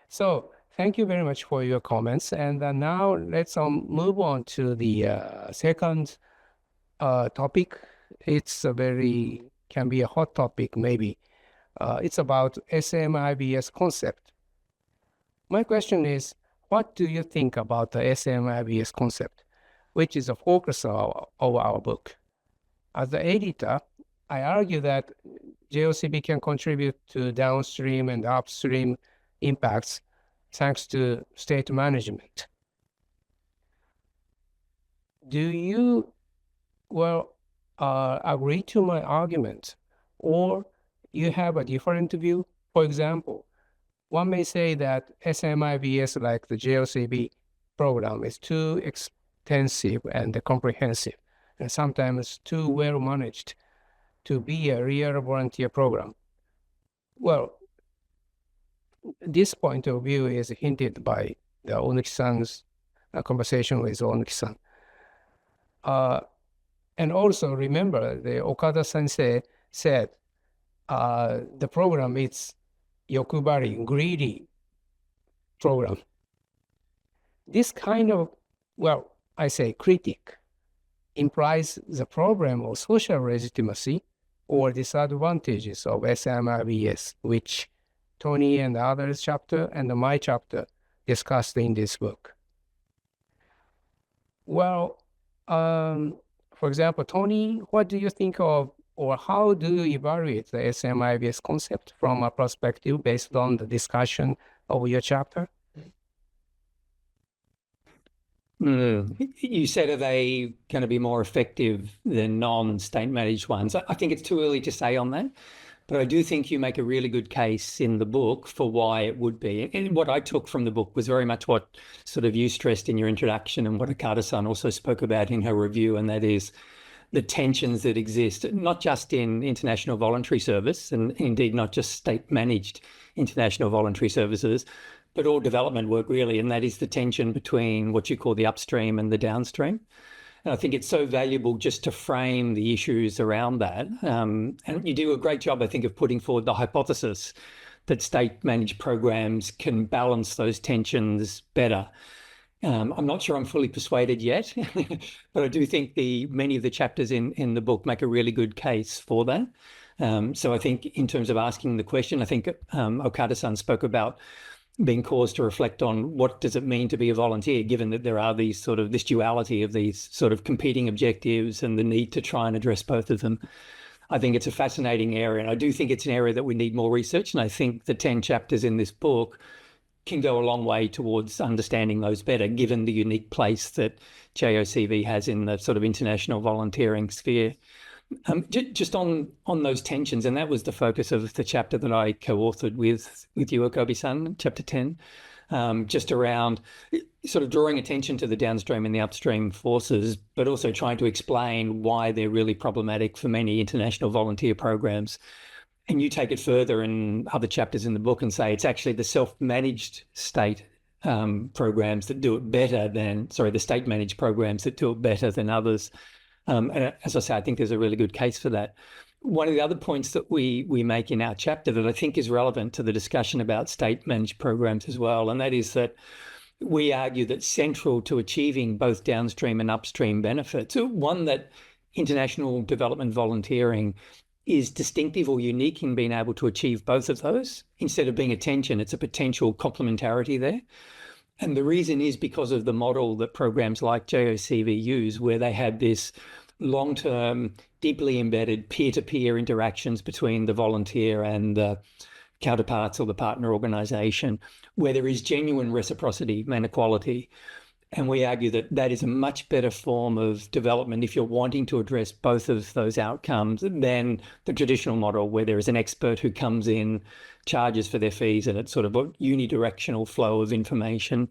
So thank you very much for your comments. And now let's move on to the second topic. It's can be a hot topic maybe. It's about SMIVS concept. My question is, what do you think about the SMIVS concept, which is the focus of our book? As the editor, I argue that JOCV can contribute to downstream and upstream impacts thanks to state management. Do you, agree to my argument, or you have a different view? For example, one may say that SMIVS, like the JOCV program, is too extensive and comprehensive, and sometimes too well managed to be a real volunteer program. Well, this point of view is hinted by the Onyx-san's conversation with Onyx-san. And also remember, the Okada sensei said the program is yokubari, greedy program. This kind of, I say critique implies the problem of social legitimacy or disadvantages of SMIVS, which Tony and others chapter and my chapter discussed in this book. For example, Tony, what do you think of, or how do you evaluate the SMIVS concept from a perspective based on the discussion of your chapter? You said, are they going to be more effective than non-state managed ones? I think it's too early to say on that, but I do think you make a really good case in the book for why it would be. And what I took from the book was very much what sort of you stressed in your introduction and what Okada-san also spoke about in her review, and that is the tensions that exist, not just in international voluntary service, and indeed not just state-managed international voluntary services, but all development work really, and that is the tension between what you call the upstream and the downstream. And I think it's so valuable just to frame the issues around that. And you do a great job, I think, of putting forward the hypothesis that state-managed programs can balance those tensions better. I'm not sure I'm fully persuaded yet, but I do think many of the chapters in the book make a really good case for that. So I think in terms of asking the question, I think Okada-san spoke about being caused to reflect on what does it mean to be a volunteer, given that there are this duality of these sort of competing objectives and the need to try and address both of them. I think it's a fascinating area, and I do think it's an area that we need more research, and I think the 10 chapters in this book can go a long way towards understanding those better, given the unique place that JOCV has in the sort of international volunteering sphere. Just on those tensions, and that was the focus of the chapter that I co-authored with you, Okabe-san, chapter 10, just around sort of drawing attention to the downstream and the upstream forces, but also trying to explain why they're really problematic for many international volunteer programs. And you take it further in other chapters in the book and say it's actually the self-managed state programs that do it better than, the state-managed programs that do it better than others. And as I say, I think there's a really good case for that. One of the other points that we make in our chapter that I think is relevant to the discussion about state-managed programs as well, and that is that we argue that central to achieving both downstream and upstream benefits, one, that international development volunteering is distinctive or unique in being able to achieve both of those. Instead of being a tension, it's a potential complementarity there. And the reason is because of the model that programs like JOCV use, where they have this long-term, deeply embedded peer-to-peer interactions between the volunteer and the counterparts or the partner organisation, where there is genuine reciprocity and equality. And we argue that that is a much better form of development if you're wanting to address both of those outcomes than the traditional model, where there is an expert who comes in, charges for their fees, and it's sort of a unidirectional flow of information,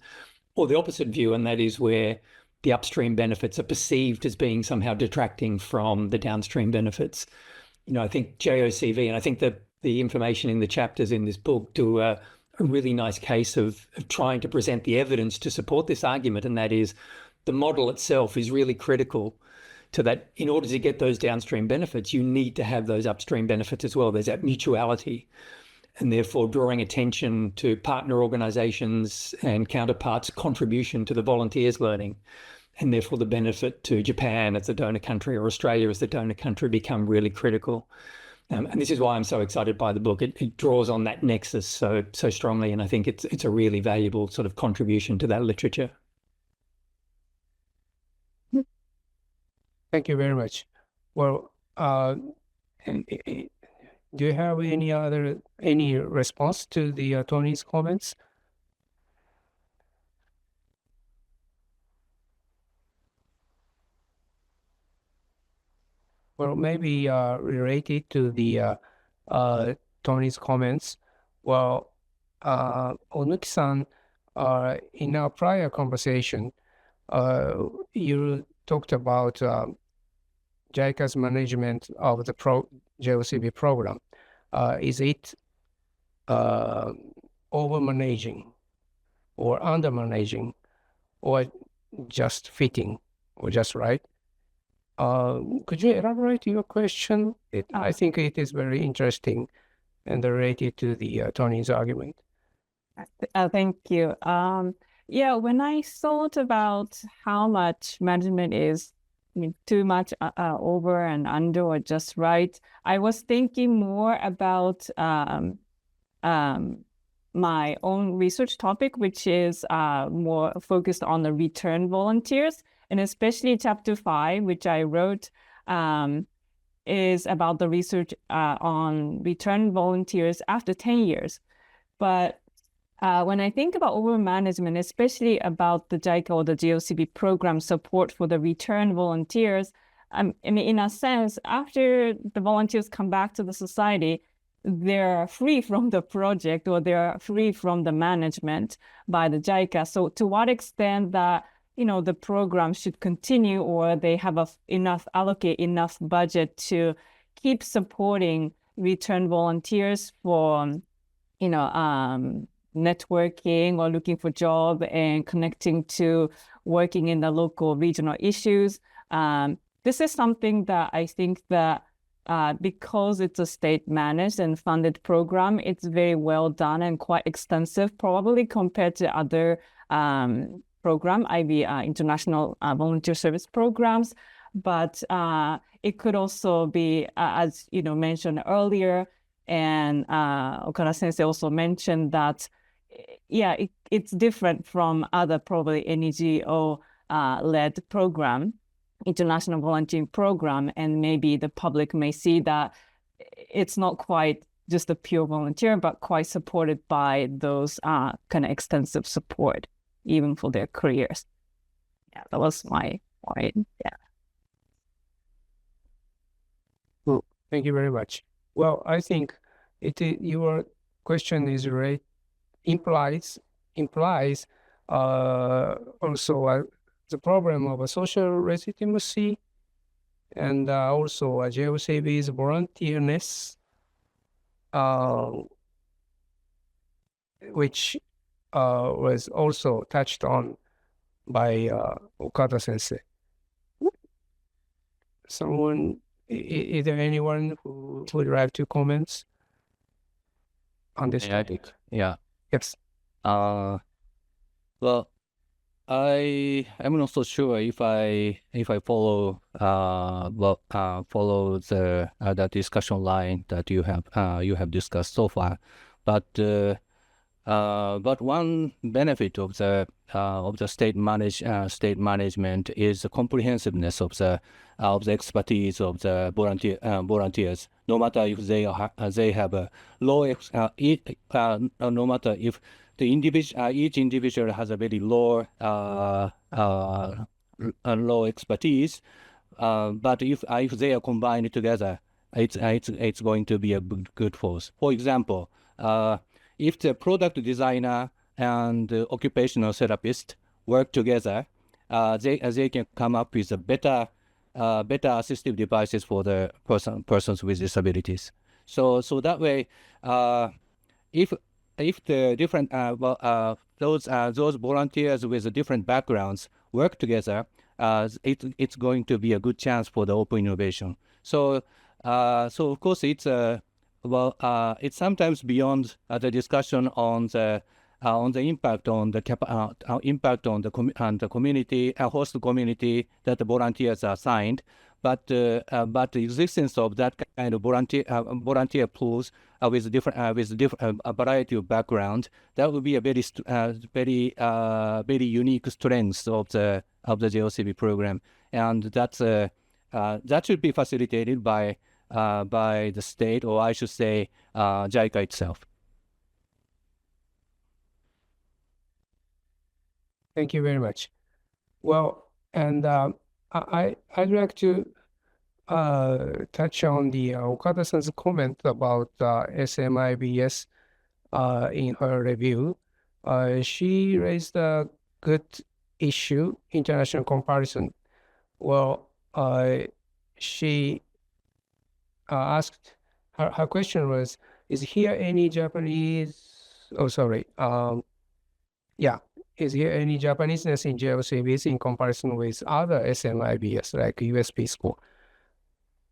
or the opposite view, and that is where the upstream benefits are perceived as being somehow detracting from the downstream benefits. I think JOCV, and I think that the information in the chapters in this book do a really nice case of trying to present the evidence to support this argument, and that is the model itself is really critical to that. In order to get those downstream benefits, you need to have those upstream benefits as well. There's that mutuality, and therefore drawing attention to partner organisations and counterparts' contribution to the volunteers' learning. and therefore the benefit to Japan as a donor country or Australia as the donor country become really critical. And this is why I'm so excited by the book. It draws on that nexus so strongly, and I think it's a really valuable sort of contribution to that literature. Thank you very much. Well, do you have any response to the Tony's comments? Well, maybe related to the Tony's comments. Well, Onuki-san, in our prior conversation, you talked about JICA's management of the JOCV program. Is it over-managing or under-managing or just fitting or just right? Could you elaborate your question? I think it is very interesting and related to the Tony's argument. Thank you. Yeah, when I thought about how much management is, too much over and under or just right, I was thinking more about my own research topic, which is more focused on the return volunteers, and especially chapter 5, which I wrote, is about the research on return volunteers after 10 years. But when I think about over-management, especially about the JICA or the JOCV program support for the return volunteers, in a sense, after the volunteers come back to the society, they're free from the project or they're free from the management by the JICA. So to what extent that the program should continue, or they have allocate enough budget to keep supporting return volunteers for, networking or looking for job and connecting to working in the local regional issues. This is something that I think that because it's a state managed and funded program, it's very well done and quite extensive, probably compared to other program, International Volunteer Service programs. But it could also be, as mentioned earlier, and Okada Sensei also mentioned that, it's different from other probably NGO-led program, international volunteering program, and maybe the public may see that it's not quite just a pure volunteer, but quite supported by those kind of extensive support, even for their careers. Yeah, that was my point. Yeah. Well, thank you very much. Well, I think your question is right. Implies also the problem of a social legitimacy and also a JOCV's volunteerness, which was also touched on by Okada Sensei. Is there anyone who would like to comment on this topic? Yeah. Yes. Well, I am not so sure if I follow follow the discussion line that you have discussed so far, but one benefit of the state management is the comprehensiveness of the expertise of the volunteers. No matter if they have a low no matter if the each individual has a very low expertise, but if they are combined together, it's going to be a good force. For example, if the product designer and the occupational therapist work together, they can come up with a better assistive devices for the persons with disabilities. So that way, if the different those volunteers with different backgrounds work together, it's going to be a good chance for the open innovation. So of course it's sometimes beyond the discussion on the on the impact on the community, host community that the volunteers are assigned. But the existence of that kind of volunteer pools with a variety of background, that would be a very unique strength of the JOCV program, and that should be facilitated by the state, or I should say JICA itself. Thank you very much. Well, and I'd like to touch on the Okada-san's comment about SMIVS in her review. She raised a good issue, international comparison. Well, she asked, her question was, is here any Japanese, is here any Japaneseness in JOCVs in comparison with other SMIVS like US Peace Corps?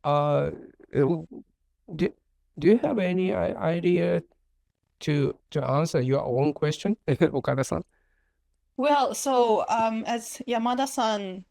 Do you have any idea to answer your own question, Okada-san? Well, so as Yamada-san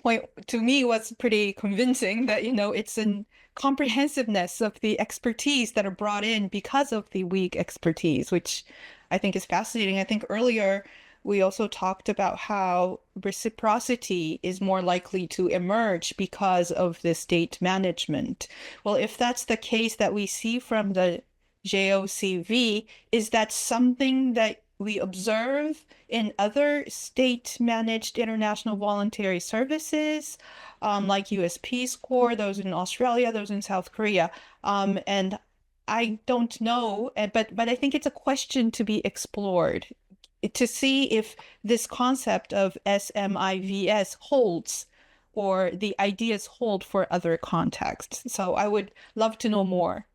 point to me was pretty convincing that, it's a comprehensiveness of the expertise that are brought in because of the weak expertise, which I think is fascinating. I think earlier we also talked about how reciprocity is more likely to emerge because of the state management. Well, if that's the case that we see from the JOCV, is that something that we observe in other state-managed international voluntary services, like US Peace Corps, those in Australia, those in South Korea? And I don't know, but I think it's a question to be explored to see if this concept of SMIVS holds or the ideas hold for other contexts. So I would love to know more.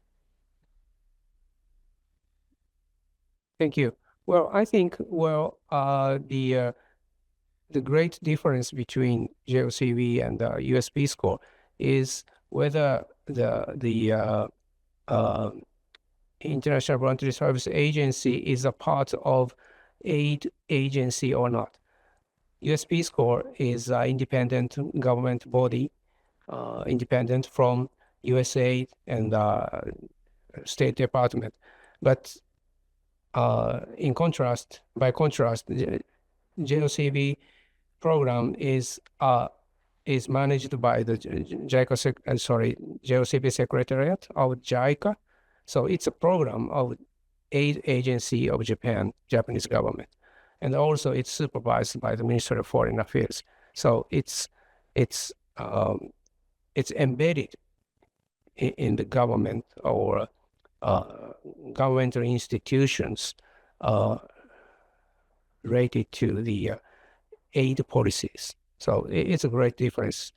Thank you. Well, I think, the great difference between JOCV and the US Peace Corps is whether the International Voluntary Service Agency is a part of aid agency or not. US Peace Corps is an independent government body, independent from USAID and State Department. But by contrast, the JOCV program is managed by the JOCV Secretariat of JICA. So it's a program of aid agency of Japanese government, and also it's supervised by the Ministry of Foreign Affairs. So it's embedded in the government or governmental institutions related to the aid policies. So it's a great difference.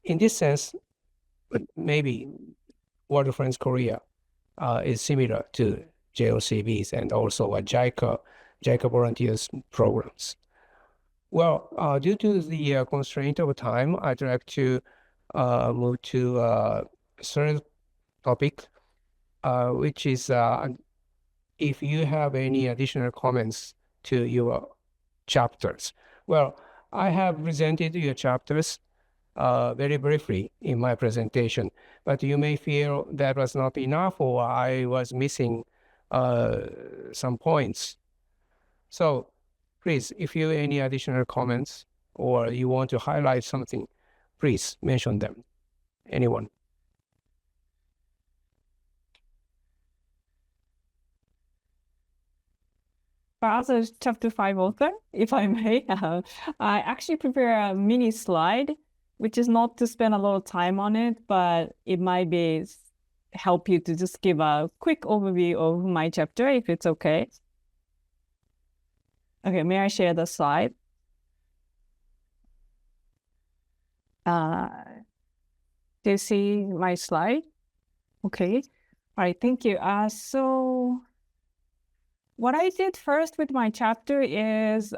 In this sense, but maybe World Friends Korea is similar to JOCVs and also JICA volunteers programs. Well, due to the constraint of time, I'd like to move to third topic, which is if you have any additional comments to your chapters. Well, I have presented your chapters very briefly in my presentation, but you may feel that was not enough or I was missing some points. So please, if you have any additional comments or you want to highlight something, please mention them. Anyone? As a chapter 5 author, if I may, I actually prepare a mini slide, which is not to spend a lot of time on it, but it might be help you to just give a quick overview of my chapter, if it's okay. Okay, may I share the slide? Do you see my slide? Okay, all right, thank you. So what I did first with my chapter is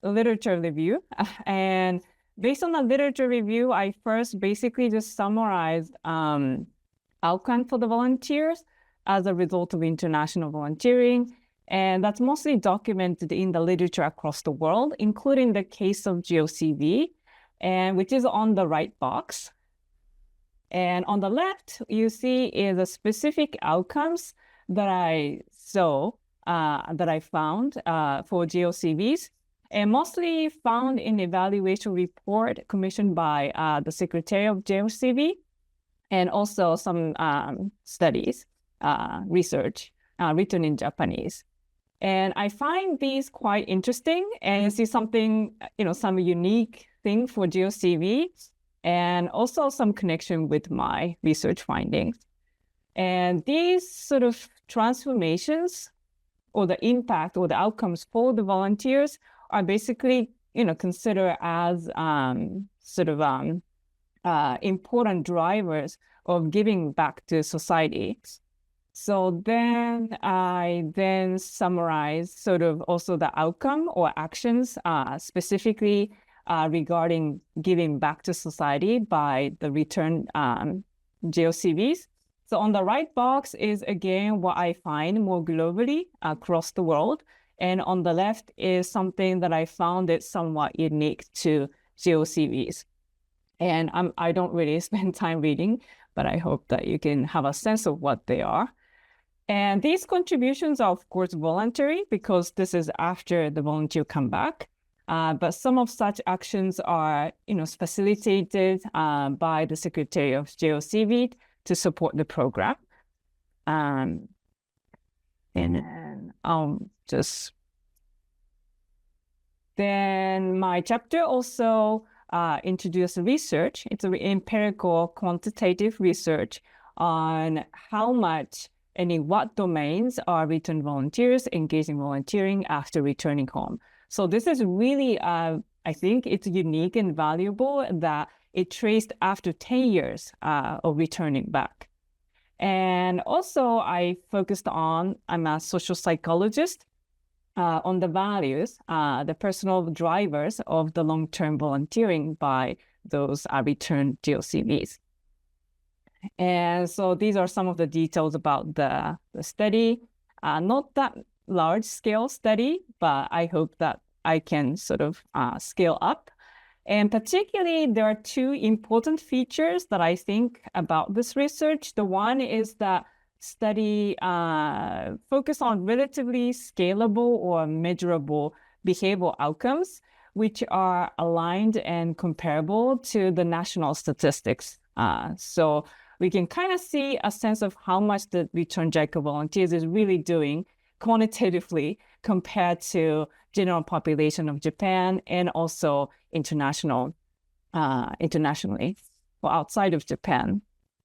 literature review. And based on the literature review, I first basically just summarized outcome for the volunteers as a result of international volunteering. And that's mostly documented in the literature across the world, including the case of JOCV, and which is on the right box. And on the left, you see is the specific outcomes that I found for JOCVs, and mostly found in evaluation report commissioned by the Secretary of JOCV, and also some studies, research written in Japanese. And I find these quite interesting and see something, some unique thing for JOCV, and also some connection with my research findings. And these sort of transformations or the impact or the outcomes for the volunteers are basically, considered as important drivers of giving back to society. So then I summarize sort of also the outcome or actions specifically regarding giving back to society by the return JOCVs. So on the right box is again what I find more globally across the world. And on the left is something that I found it somewhat unique to JOCVs. And I don't really spend time reading, but I hope that you can have a sense of what they are. And these contributions are, of course, voluntary because this is after the volunteer come back. But some of such actions are, facilitated by the Secretary of JOCV to support the program. And then my chapter also introduced research. It's an empirical quantitative research on how much and in what domains are return volunteers engaged in volunteering after returning home. So this is really, I think it's unique and valuable that it traced after 10 years of returning back. And also I focused on, I'm a social psychologist, on the values, the personal drivers of the long-term volunteering by those return JOCVs. And so these are some of the details about the study. Not that large-scale study, but I hope that I can sort of scale up. And particularly, there are two important features that I think about this research. The one is that study focus on relatively scalable or measurable behavioral outcomes, which are aligned and comparable to the national statistics. So we can kind of see a sense of how much the return JICA volunteers is really doing quantitatively compared to general population of Japan and also internationally or outside of Japan.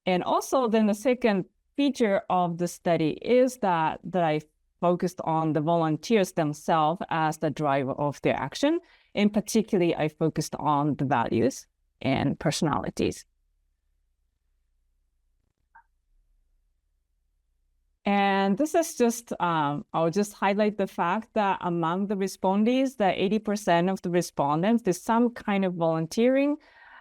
And also then the second feature of the study is that I focused on the volunteers themselves as the driver of their action. And particularly, I focused on the values and personalities. And this is just, I'll just highlight the fact that among the respondees, that 80% of the respondents did some kind of volunteering.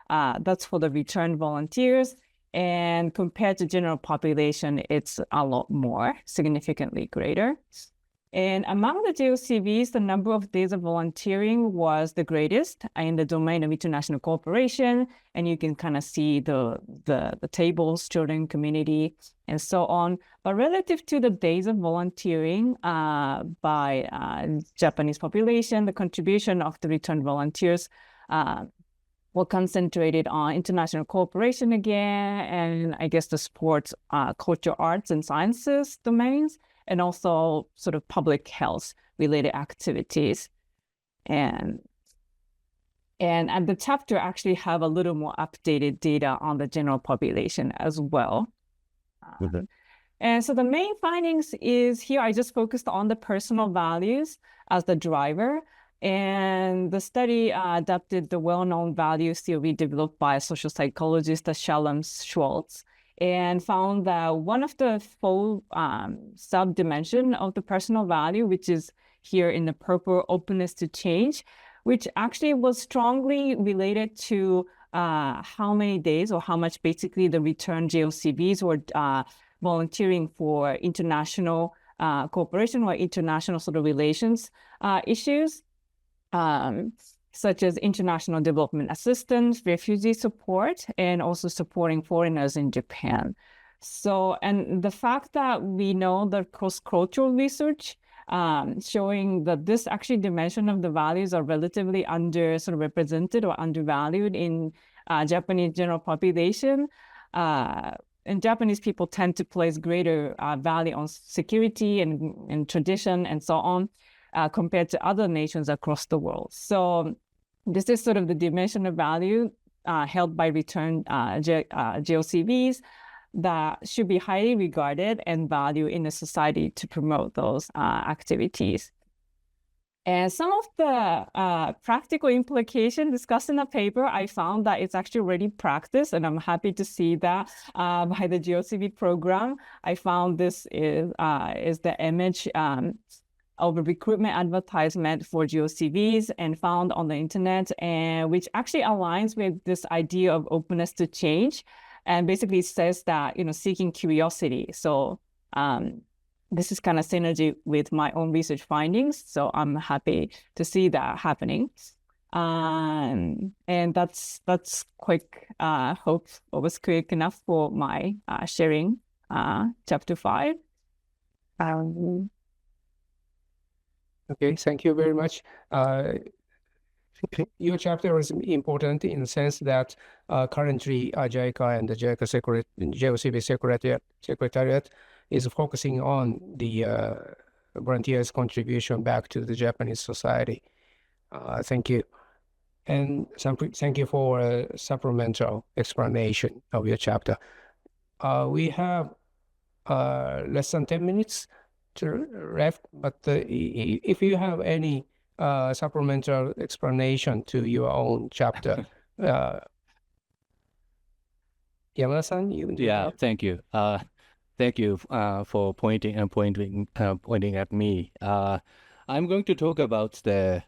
That's for the return volunteers. And compared to general population, it's a lot more, significantly greater. And among the JOCVs, the number of days of volunteering was the greatest in the domain of international cooperation. And you can kind of see the tables, children, community, and so on. But relative to the days of volunteering by Japanese population, the contribution of the return volunteers were concentrated on international cooperation again, and I guess the sports, culture, arts, and sciences domains, and also sort of public health related activities. And the chapter actually have a little more updated data on the general population as well. And so the main findings is here, I just focused on the personal values as the driver. And the study adapted the well-known values theory developed by social psychologist Shalom Schwartz, and found that one of the full sub-dimension of the personal value, which is here in the purple, openness to change, which actually was strongly related to how many days or how much basically the return JOCVs were volunteering for international cooperation or international sort of relations issues, such as international development assistance, refugee support, and also supporting foreigners in Japan. So, and the fact that we know the cross-cultural research showing that this actually dimension of the values are relatively represented or undervalued in Japanese general population. And Japanese people tend to place greater value on security and tradition and so on compared to other nations across the world. So this is sort of the dimension of value held by returned JOCVs that should be highly regarded and valued in a society to promote those activities. And some of the practical implications discussed in the paper, I found that it's actually already practiced, and I'm happy to see that by the JOCV program. I found this is the image of a recruitment advertisement for JOCVs and found on the internet, and which actually aligns with this idea of openness to change. And basically says that, seeking curiosity. So this is kind of synergy with my own research findings. So I'm happy to see that happening. And that's quick. Hope it was quick enough for my sharing chapter 5. Okay, thank you very much. Your chapter is important in the sense that currently JICA and the JICA JOCV Secretariat is focusing on the volunteers' contribution back to the Japanese society. Thank you. And thank you for a supplemental explanation of your chapter. We have less than 10 minutes left, but if you have any supplemental explanation to your own chapter. Yamada-san, Yeah, thank you. Thank you for pointing at me. I'm going to talk about the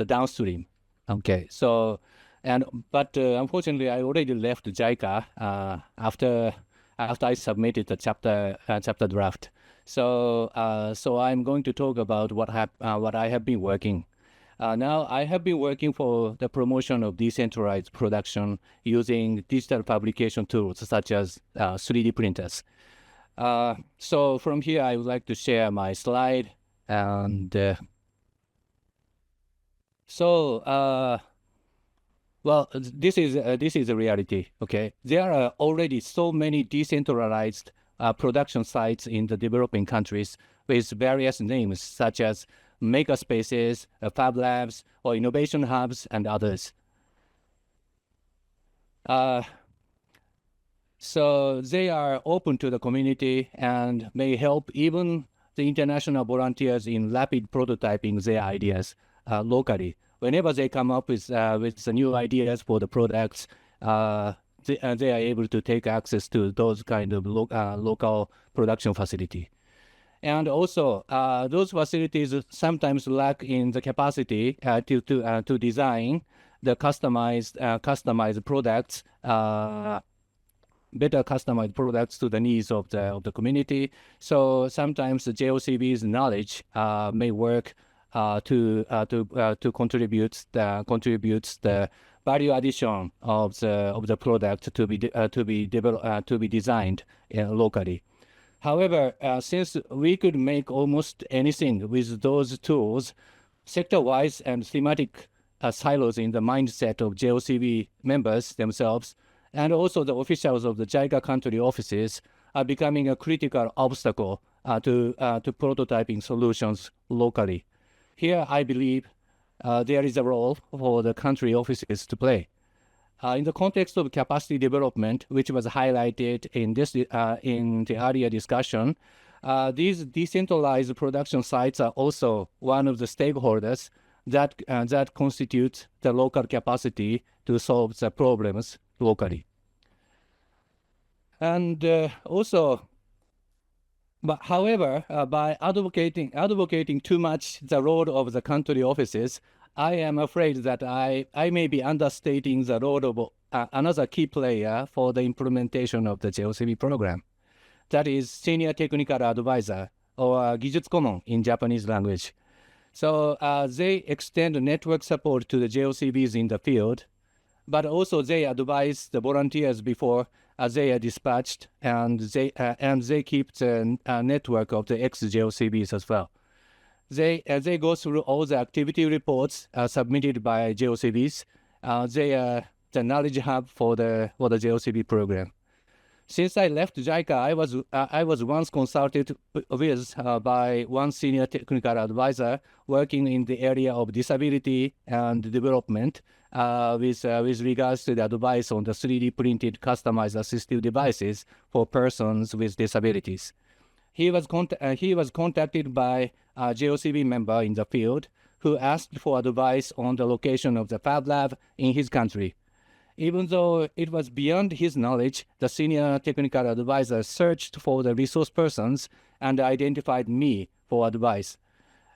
downstream. Okay, so but unfortunately, I already left JICA after I submitted the chapter draft. So I'm going to talk about what I have been working. Now I have been working for the promotion of decentralized production using digital publication tools such as 3D printers. So from here, I would like to share my slide. And well, this is a reality. Okay, there are already so many decentralized production sites in the developing countries with various names such as makerspaces, fab labs, or innovation hubs, and others. So they are open to the community and may help even the international volunteers in rapid prototyping their ideas locally. Whenever they come up with the new ideas for the products, they are able to take access to those kind of local production facility. And also, those facilities sometimes lack in the capacity to design the customized products, better customized products to the needs of the community. So sometimes the JOCV's knowledge may work to contribute the value addition of the product to be designed locally. However, since we could make almost anything with those tools, sector-wise and thematic silos in the mindset of JOCV members themselves, and also the officials of the JICA country offices, are becoming a critical obstacle to prototyping solutions locally. Here, I believe there is a role for the country offices to play. In the context of capacity development, which was highlighted in the earlier discussion, these decentralized production sites are also one of the stakeholders that constitute the local capacity to solve the problems locally. And but however, by advocating too much the role of the country offices, I am afraid that I may be understating the role of another key player for the implementation of the JOCV program. That is senior technical advisor or Gijutsu in Japanese language. So they extend network support to the JOCVs in the field, but also they advise the volunteers before they are dispatched, and they keep the network of the ex-JOCVs as well. They go through all the activity reports submitted by JOCVs. They are the knowledge hub for the JOCV program. Since I left JICA, I was once consulted with by one senior technical advisor working in the area of disability and development with regards to the advice on the 3D printed customized assistive devices for persons with disabilities. He was contacted by a JOCV member in the field who asked for advice on the location of the Fab Lab in his country. Even though it was beyond his knowledge, the senior technical advisor searched for the resource persons and identified me for advice.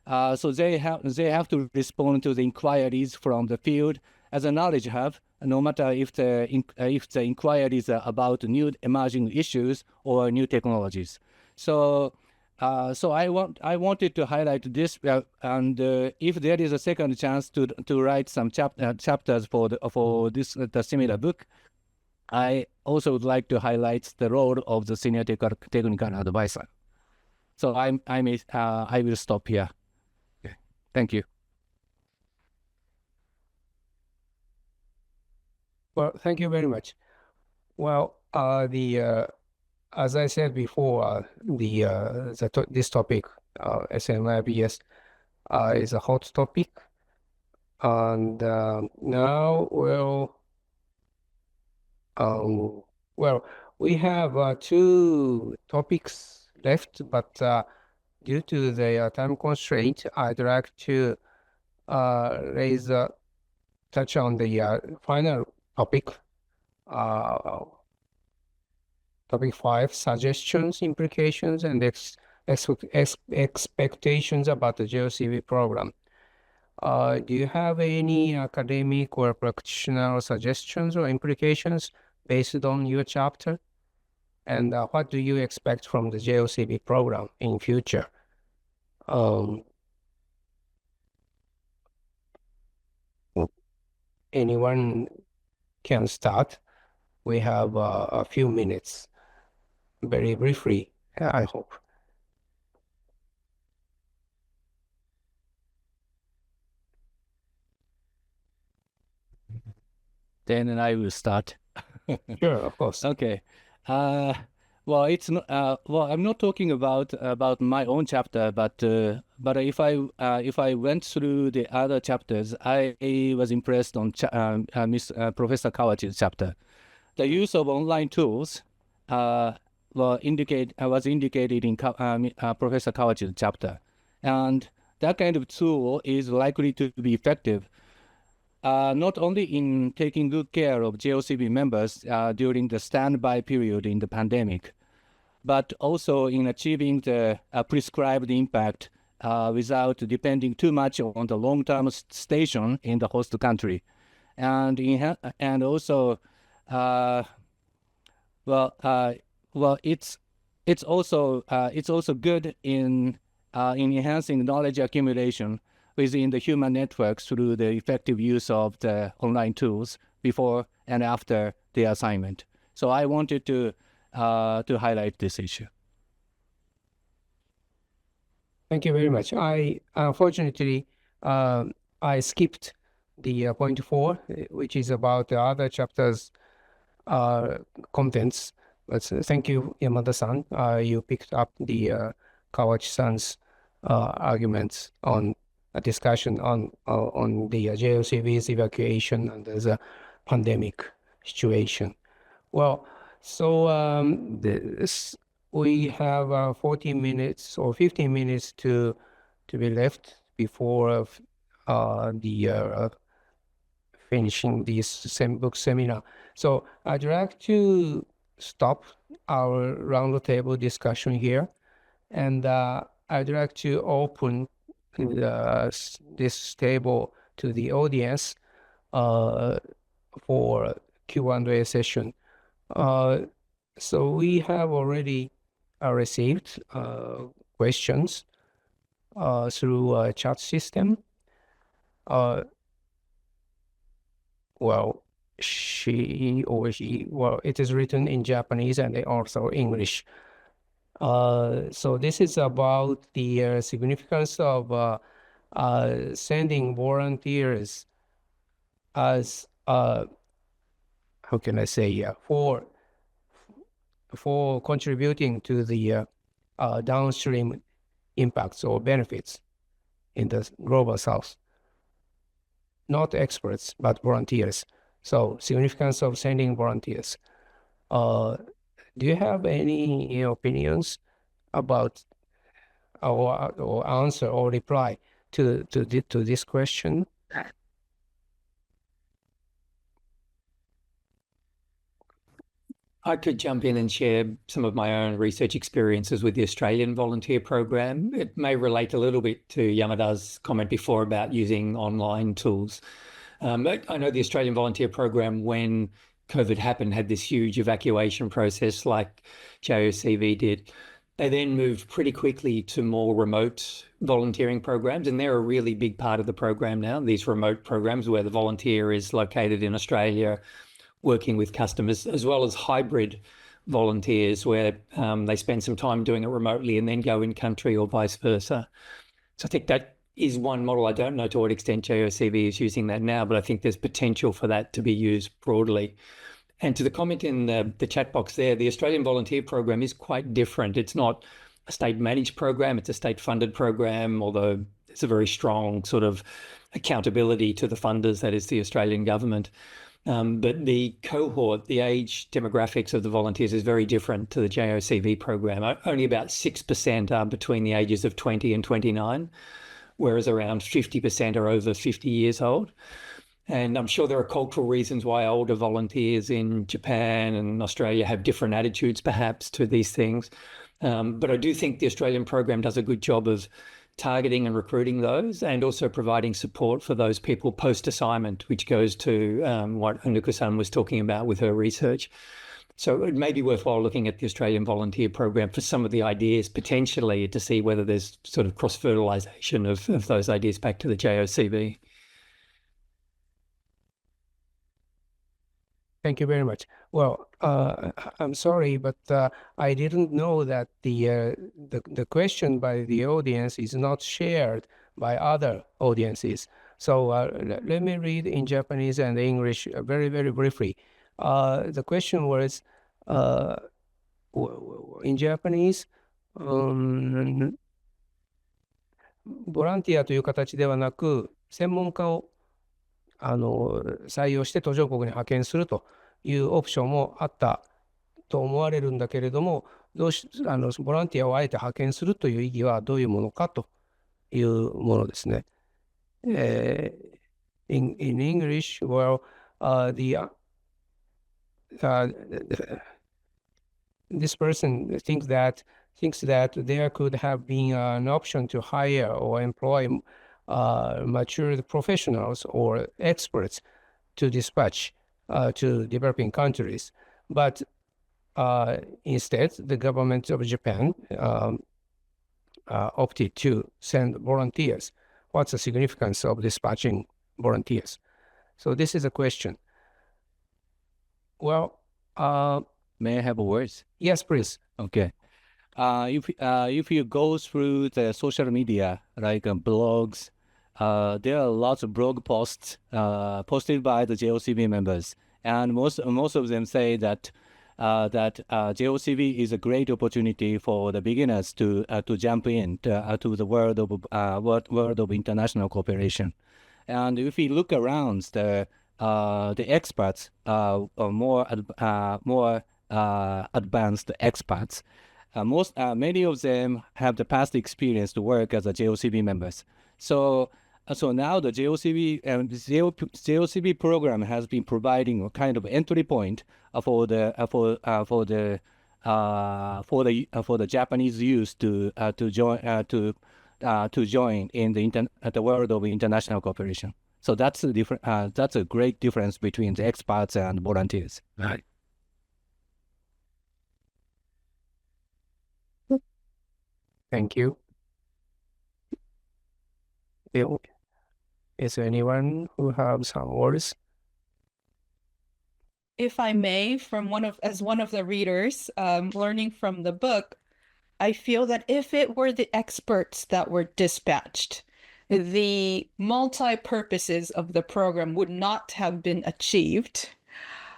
So they have to respond to the inquiries from the field as a knowledge hub, no matter if the inquiries are about new emerging issues or new technologies. So I wanted to highlight this, and if there is a second chance to write some chapters for the similar book, I also would like to highlight the role of the senior technical advisor. So I will stop here. Okay. Thank you. Well, thank you very much. Well, as I said before, this topic, SMIVS, is a hot topic, and now we have 2 topics left, but due to the time constraint, I'd like to touch on the final topic. Topic 5, suggestions, implications, and expectations about the JOCV program. Do you have any academic or practitioner suggestions or implications based on your chapter? And what do you expect from the JOCV program in future? Anyone can start. We have a few minutes. Very briefly, I hope. Then I will start. Sure, of course. Okay. Well, it's not. Well, I'm not talking about my own chapter, but if I went through the other chapters, I was impressed on Professor Kawachi's chapter. The use of online tools was indicated in Professor Kawachi's chapter, and that kind of tool is likely to be effective. Not only in taking good care of JOCV members during the standby period in the pandemic, but also in achieving the prescribed impact without depending too much on the long-term station in the host country, and also it's also good in enhancing knowledge accumulation within the human networks through the effective use of the online tools before and after the assignment. So I wanted to highlight this issue. Thank you very much. Unfortunately, I skipped the point 4, which is about the other chapters' contents. But thank you, Yamada-san. You picked up the Kawachi-san's arguments on a discussion on the JOCV's evacuation under the pandemic situation. Well, so we have 14 minutes or 15 minutes to be left before the finishing this book seminar. So I'd like to stop our roundtable discussion here, and I'd like to open this table to the audience for Q&A session. So we have already received questions through a chat system. Well, she or he, well, it is written in Japanese and also English. So this is about the significance of sending volunteers as, how can I say, for contributing to the downstream impacts or benefits in the global south. Not experts, but volunteers. So significance of sending volunteers. Do you have any opinions about or answer or reply to this question? I could jump in and share some of my own research experiences with the Australian volunteer program. It may relate a little bit to Yamada's comment before about using online tools. I know the Australian volunteer program, when COVID happened, had this huge evacuation process like JOCV did. They then moved pretty quickly to more remote volunteering programs, and they're a really big part of the program now, these remote programs where the volunteer is located in Australia, working with customers, as well as hybrid volunteers where they spend some time doing it remotely and then go in country or vice versa. So I think that is one model. I don't know to what extent JOCV is using that now, but I think there's potential for that to be used broadly. And to the comment in the chat box there, the Australian Volunteer Program is quite different. It's not a state-managed program, it's a state-funded program, although it's a very strong sort of accountability to the funders, that is the Australian government. But the cohort, the age demographics of the volunteers is very different to the JOCV program. Only about 6% are between the ages of 20 and 29, whereas around 50% are over 50 years old. And I'm sure there are cultural reasons why older volunteers in Japan and Australia have different attitudes perhaps to these things. But I do think the Australian program does a good job of targeting and recruiting those, and also providing support for those people post-assignment, which goes to what Anuka-san was talking about with her research. So it may be worthwhile looking at the Australian Volunteer Program for some of the ideas, potentially, to see whether there's sort of cross-fertilisation of those ideas back to the JOCV. Thank you very much. Well, I'm sorry, but I didn't know that the question by the audience is not shared by other audiences. So let me read in Japanese and English very, very briefly. The question was in Japanese, ボランティアという形ではなく、専門家を採用して途上国に派遣するというオプションもあったと思われるんだけれども、ボランティアをあえて派遣するという意義はどういうものかというものですね。In English, well, this person thinks that there could have been an option to hire or employ mature professionals or experts to dispatch to developing countries. But instead, the government of Japan opted to send volunteers. What's the significance of dispatching volunteers? So this is a question. Well, may I have a word? Yes, please. Okay. If you go through the social media, like blogs, there are lots of blog posts posted by the JOCV members, and most of them say that JOCV is a great opportunity for the beginners to jump in to the world of international cooperation. And if we look around, the experts, more advanced experts, many of them have the past experience to work as a JOCV members. So now the JOCV program has been providing a kind of entry point for the Japanese youth to join in the world of international cooperation. So that's a great difference between the experts and volunteers. Right. Thank you. Is there anyone who has some words? If I may, as one of the readers, learning from the book, I feel that if it were the experts that were dispatched, the multi-purposes of the program would not have been achieved.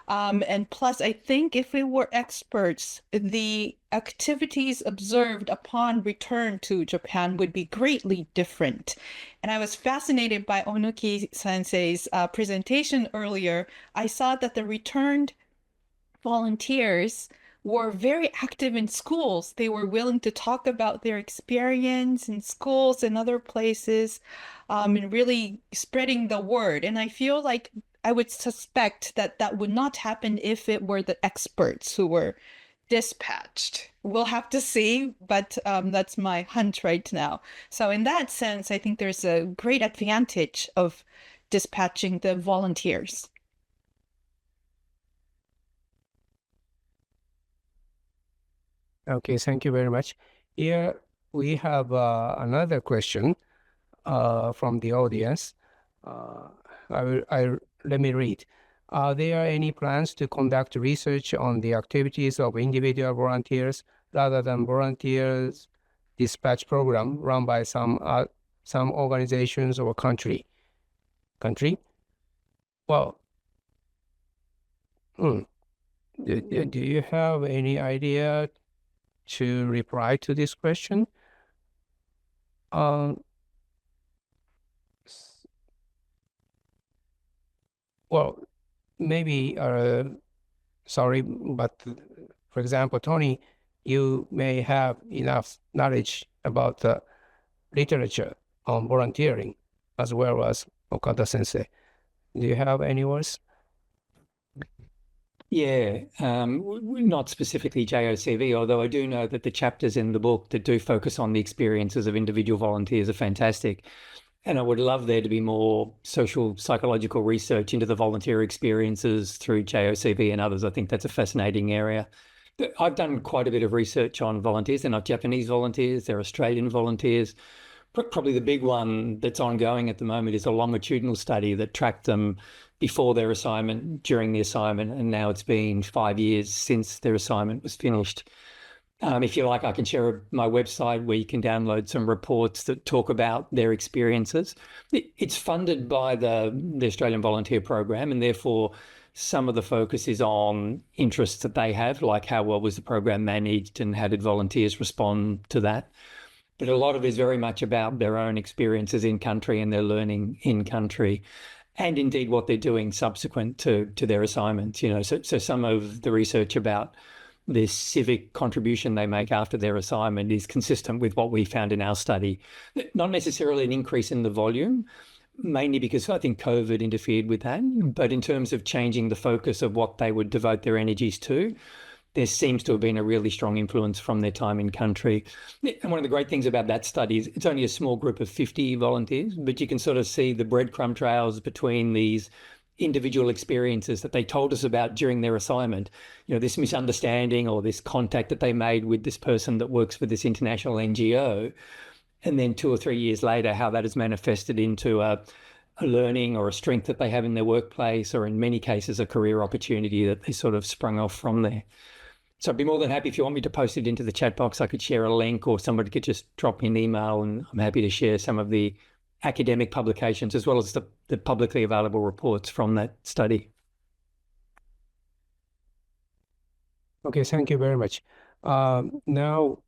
And plus, I think if we were experts, the activities observed upon return to Japan would be greatly different. And I was fascinated by Onuki sensei's presentation earlier. I saw that the returned volunteers were very active in schools. They were willing to talk about their experience in schools and other places, and really spreading the word. And I feel like I would suspect that that would not happen if it were the experts who were dispatched. We'll have to see, but that's my hunch right now. So in that sense, I think there's a great advantage of dispatching the volunteers. Okay, thank you very much. Here we have another question from the audience. Let me read. Are there any plans to conduct research on the activities of individual volunteers rather than volunteers dispatch program run by some organizations or country? Well, do you have any idea to reply to this question? Well, maybe, sorry, but for example, Tony, you may have enough knowledge about the literature on volunteering as well as Okada sensei. Do you have any words? Yeah, not specifically JOCV, although I do know that the chapters in the book that do focus on the experiences of individual volunteers are fantastic. And I would love there to be more social psychological research into the volunteer experiences through JOCV and others. I think that's a fascinating area. I've done quite a bit of research on volunteers. They're not Japanese volunteers, they're Australian volunteers. Probably the big one that's ongoing at the moment is a longitudinal study that tracked them before their assignment, during the assignment, and now it's been 5 years since their assignment was finished. If you like, I can share my website where you can download some reports that talk about their experiences. It's funded by the Australian Volunteer Program, and therefore some of the focus is on interests that they have, like how well was the program managed and how did volunteers respond to that. But a lot of it is very much about their own experiences in country and their learning in country, and indeed what they're doing subsequent to their assignments. So some of the research about the civic contribution they make after their assignment is consistent with what we found in our study. Not necessarily an increase in the volume, mainly because I think COVID interfered with that, but in terms of changing the focus of what they would devote their energies to, there seems to have been a really strong influence from their time in country. And one of the great things about that study is it's only a small group of 50 volunteers, but you can sort of see the breadcrumb trails between these individual experiences that they told us about during their assignment. This misunderstanding or this contact that they made with this person that works for this international NGO, and then 2 or 3 years later, how that is manifested into a learning or a strength that they have in their workplace, or in many cases, a career opportunity that they sort of sprung off from there. So I'd be more than happy if you want me to post it into the chat box. I could share a link, or somebody could just drop me an email, and I'm happy to share some of the academic publications as well as the publicly available reports from that study. Okay, thank you very much. Now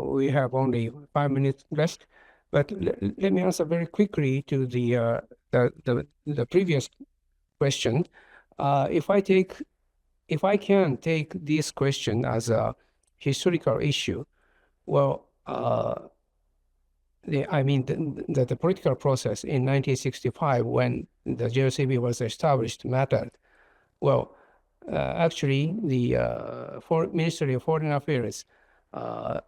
we have only 5 minutes left, but let me answer very quickly to the previous question. If I can take this question as a historical issue, well, the political process in 1965 when the JOCV was established mattered. Well, actually, the Ministry of Foreign Affairs was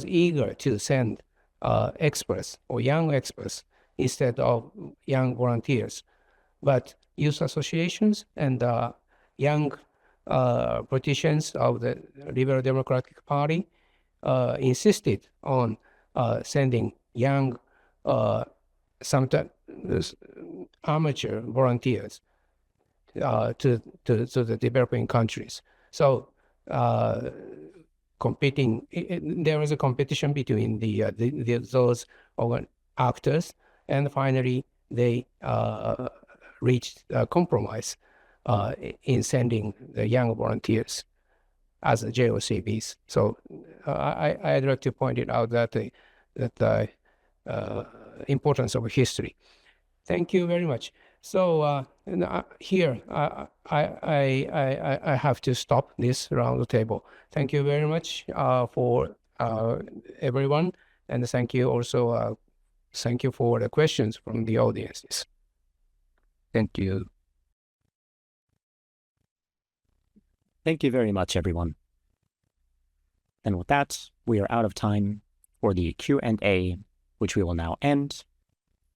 eager to send experts or young experts instead of young volunteers. But youth associations and young politicians of the Liberal Democratic Party insisted on sending young, sometimes amateur volunteers to the developing countries. So there was a competition between those actors, and finally they reached a compromise in sending the young volunteers as JOCVs. So I'd like to point it out that the importance of history. Thank you very much. So here I have to stop this round table. Thank you very much for everyone, and thank you also for the questions from the audiences. Thank you. Thank you very much, everyone. And with that, we are out of time for the Q&A, which we will now end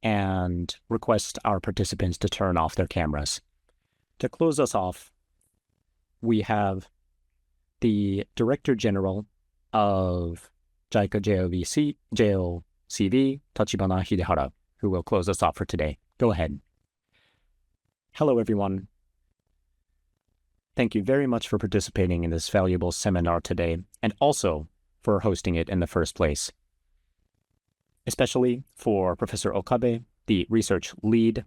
and request our participants to turn off their cameras. To close us off, we have the Director General of JICA JOCV, Tachibana Hidehara, who will close us off for today. Go ahead. Hello, everyone. Thank you very much for participating in this valuable seminar today, and also for hosting it in the first place. Especially for Professor Okabe, the research lead,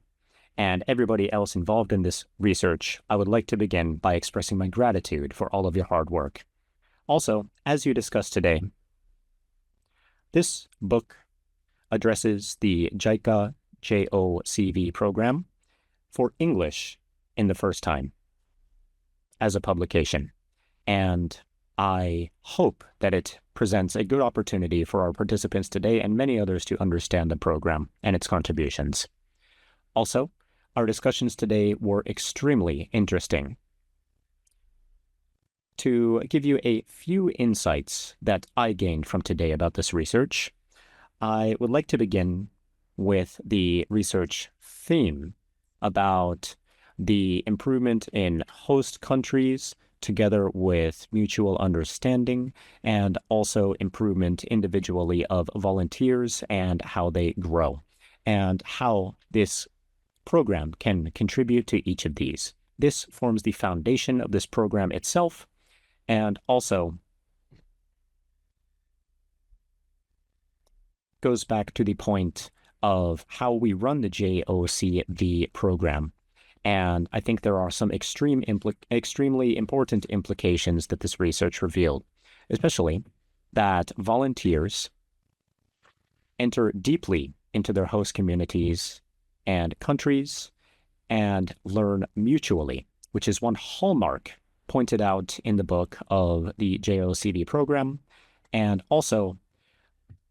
and everybody else involved in this research, I would like to begin by expressing my gratitude for all of your hard work. Also, as you discussed today, this book addresses the JICA JOCV program for English in the first time as a publication, and I hope that it presents a good opportunity for our participants today and many others to understand the program and its contributions. Also, our discussions today were extremely interesting. To give you a few insights that I gained from today about this research, I would like to begin with the research theme about the improvement in host countries together with mutual understanding, and also improvement individually of volunteers and how they grow, and how this program can contribute to each of these. This forms the foundation of this program itself, and also goes back to the point of how we run the JOCV program. And I think there are some extremely important implications that this research revealed, especially that volunteers enter deeply into their host communities and countries and learn mutually, which is one hallmark pointed out in the book of the JOCV program, and also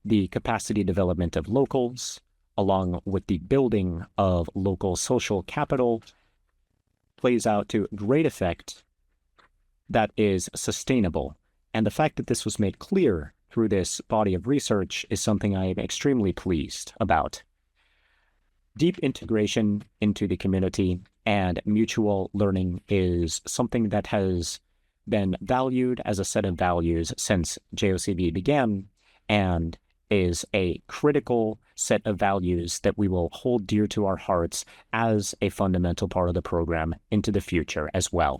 the capacity development of locals, along with the building of local social capital, plays out to great effect that is sustainable. And the fact that this was made clear through this body of research is something I am extremely pleased about. Deep integration into the community and mutual learning is something that has been valued as a set of values since JOCV began, and is a critical set of values that we will hold dear to our hearts as a fundamental part of the program into the future as well.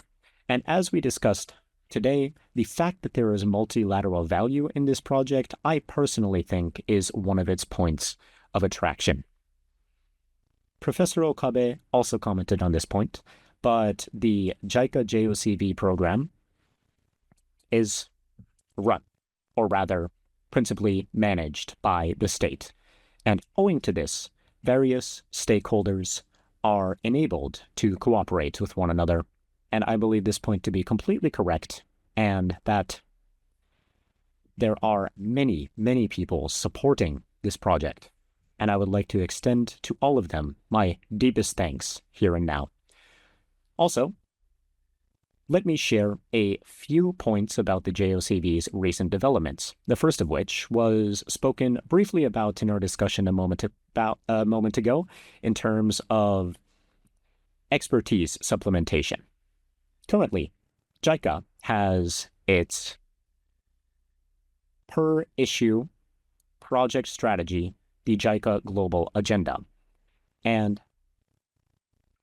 And as we discussed today, the fact that there is multilateral value in this project, I personally think is one of its points of attraction. Professor Okabe also commented on this point, but the JICA JOCV program is run, or rather, principally managed by the state. And owing to this, various stakeholders are enabled to cooperate with one another. And I believe this point to be completely correct, and that there are many, many people supporting this project. And I would like to extend to all of them my deepest thanks here and now. Also, let me share a few points about the JOCV's recent developments, the first of which was spoken briefly about in our discussion a moment ago in terms of expertise supplementation. Currently, JICA has its per issue project strategy, the JICA Global Agenda. And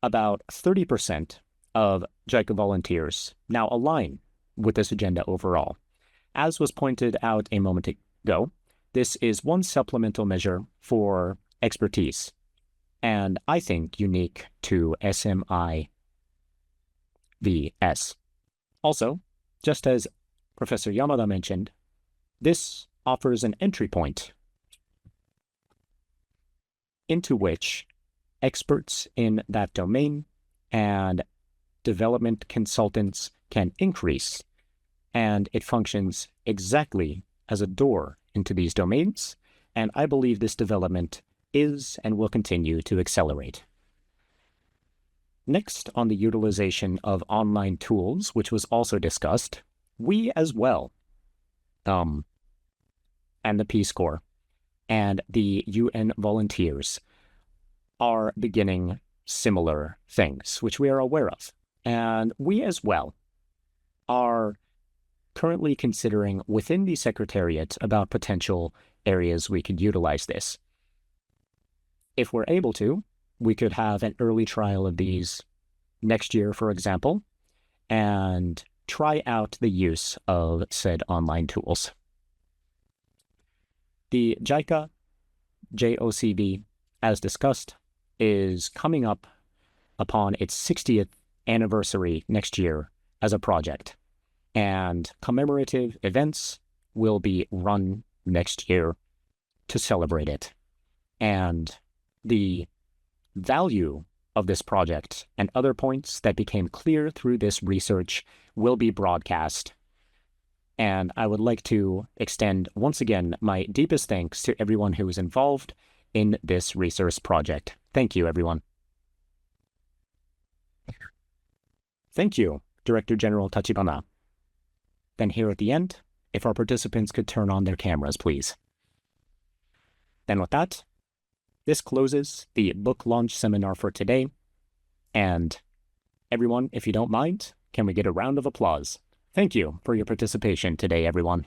about 30% of JICA volunteers now align with this agenda overall. As was pointed out a moment ago, this is one supplemental measure for expertise, and I think unique to SMIVS. Also, just as Professor Yamada mentioned, this offers an entry point into which experts in that domain and development consultants can increase, and it functions exactly as a door into these domains, and I believe this development is and will continue to accelerate. Next, on the utilization of online tools, which was also discussed, we as well, and the Peace Corps and the UN volunteers are beginning similar things, which we are aware of. And we as well are currently considering within the Secretariat about potential areas we could utilize this. If we're able to, we could have an early trial of these next year, for example, and try out the use of said online tools. The JICA JOCV, as discussed, is coming up upon its 60th anniversary next year as a project, and commemorative events will be run next year to celebrate it. And the value of this project and other points that became clear through this research will be broadcast. And I would like to extend once again my deepest thanks to everyone who was involved in this research project. Thank you, everyone. Thank you, Director General Tachibana. Then here at the end, if our participants could turn on their cameras, please. Then with that, this closes the book launch seminar for today. And everyone, if you don't mind, can we get a round of applause? Thank you for your participation today, everyone.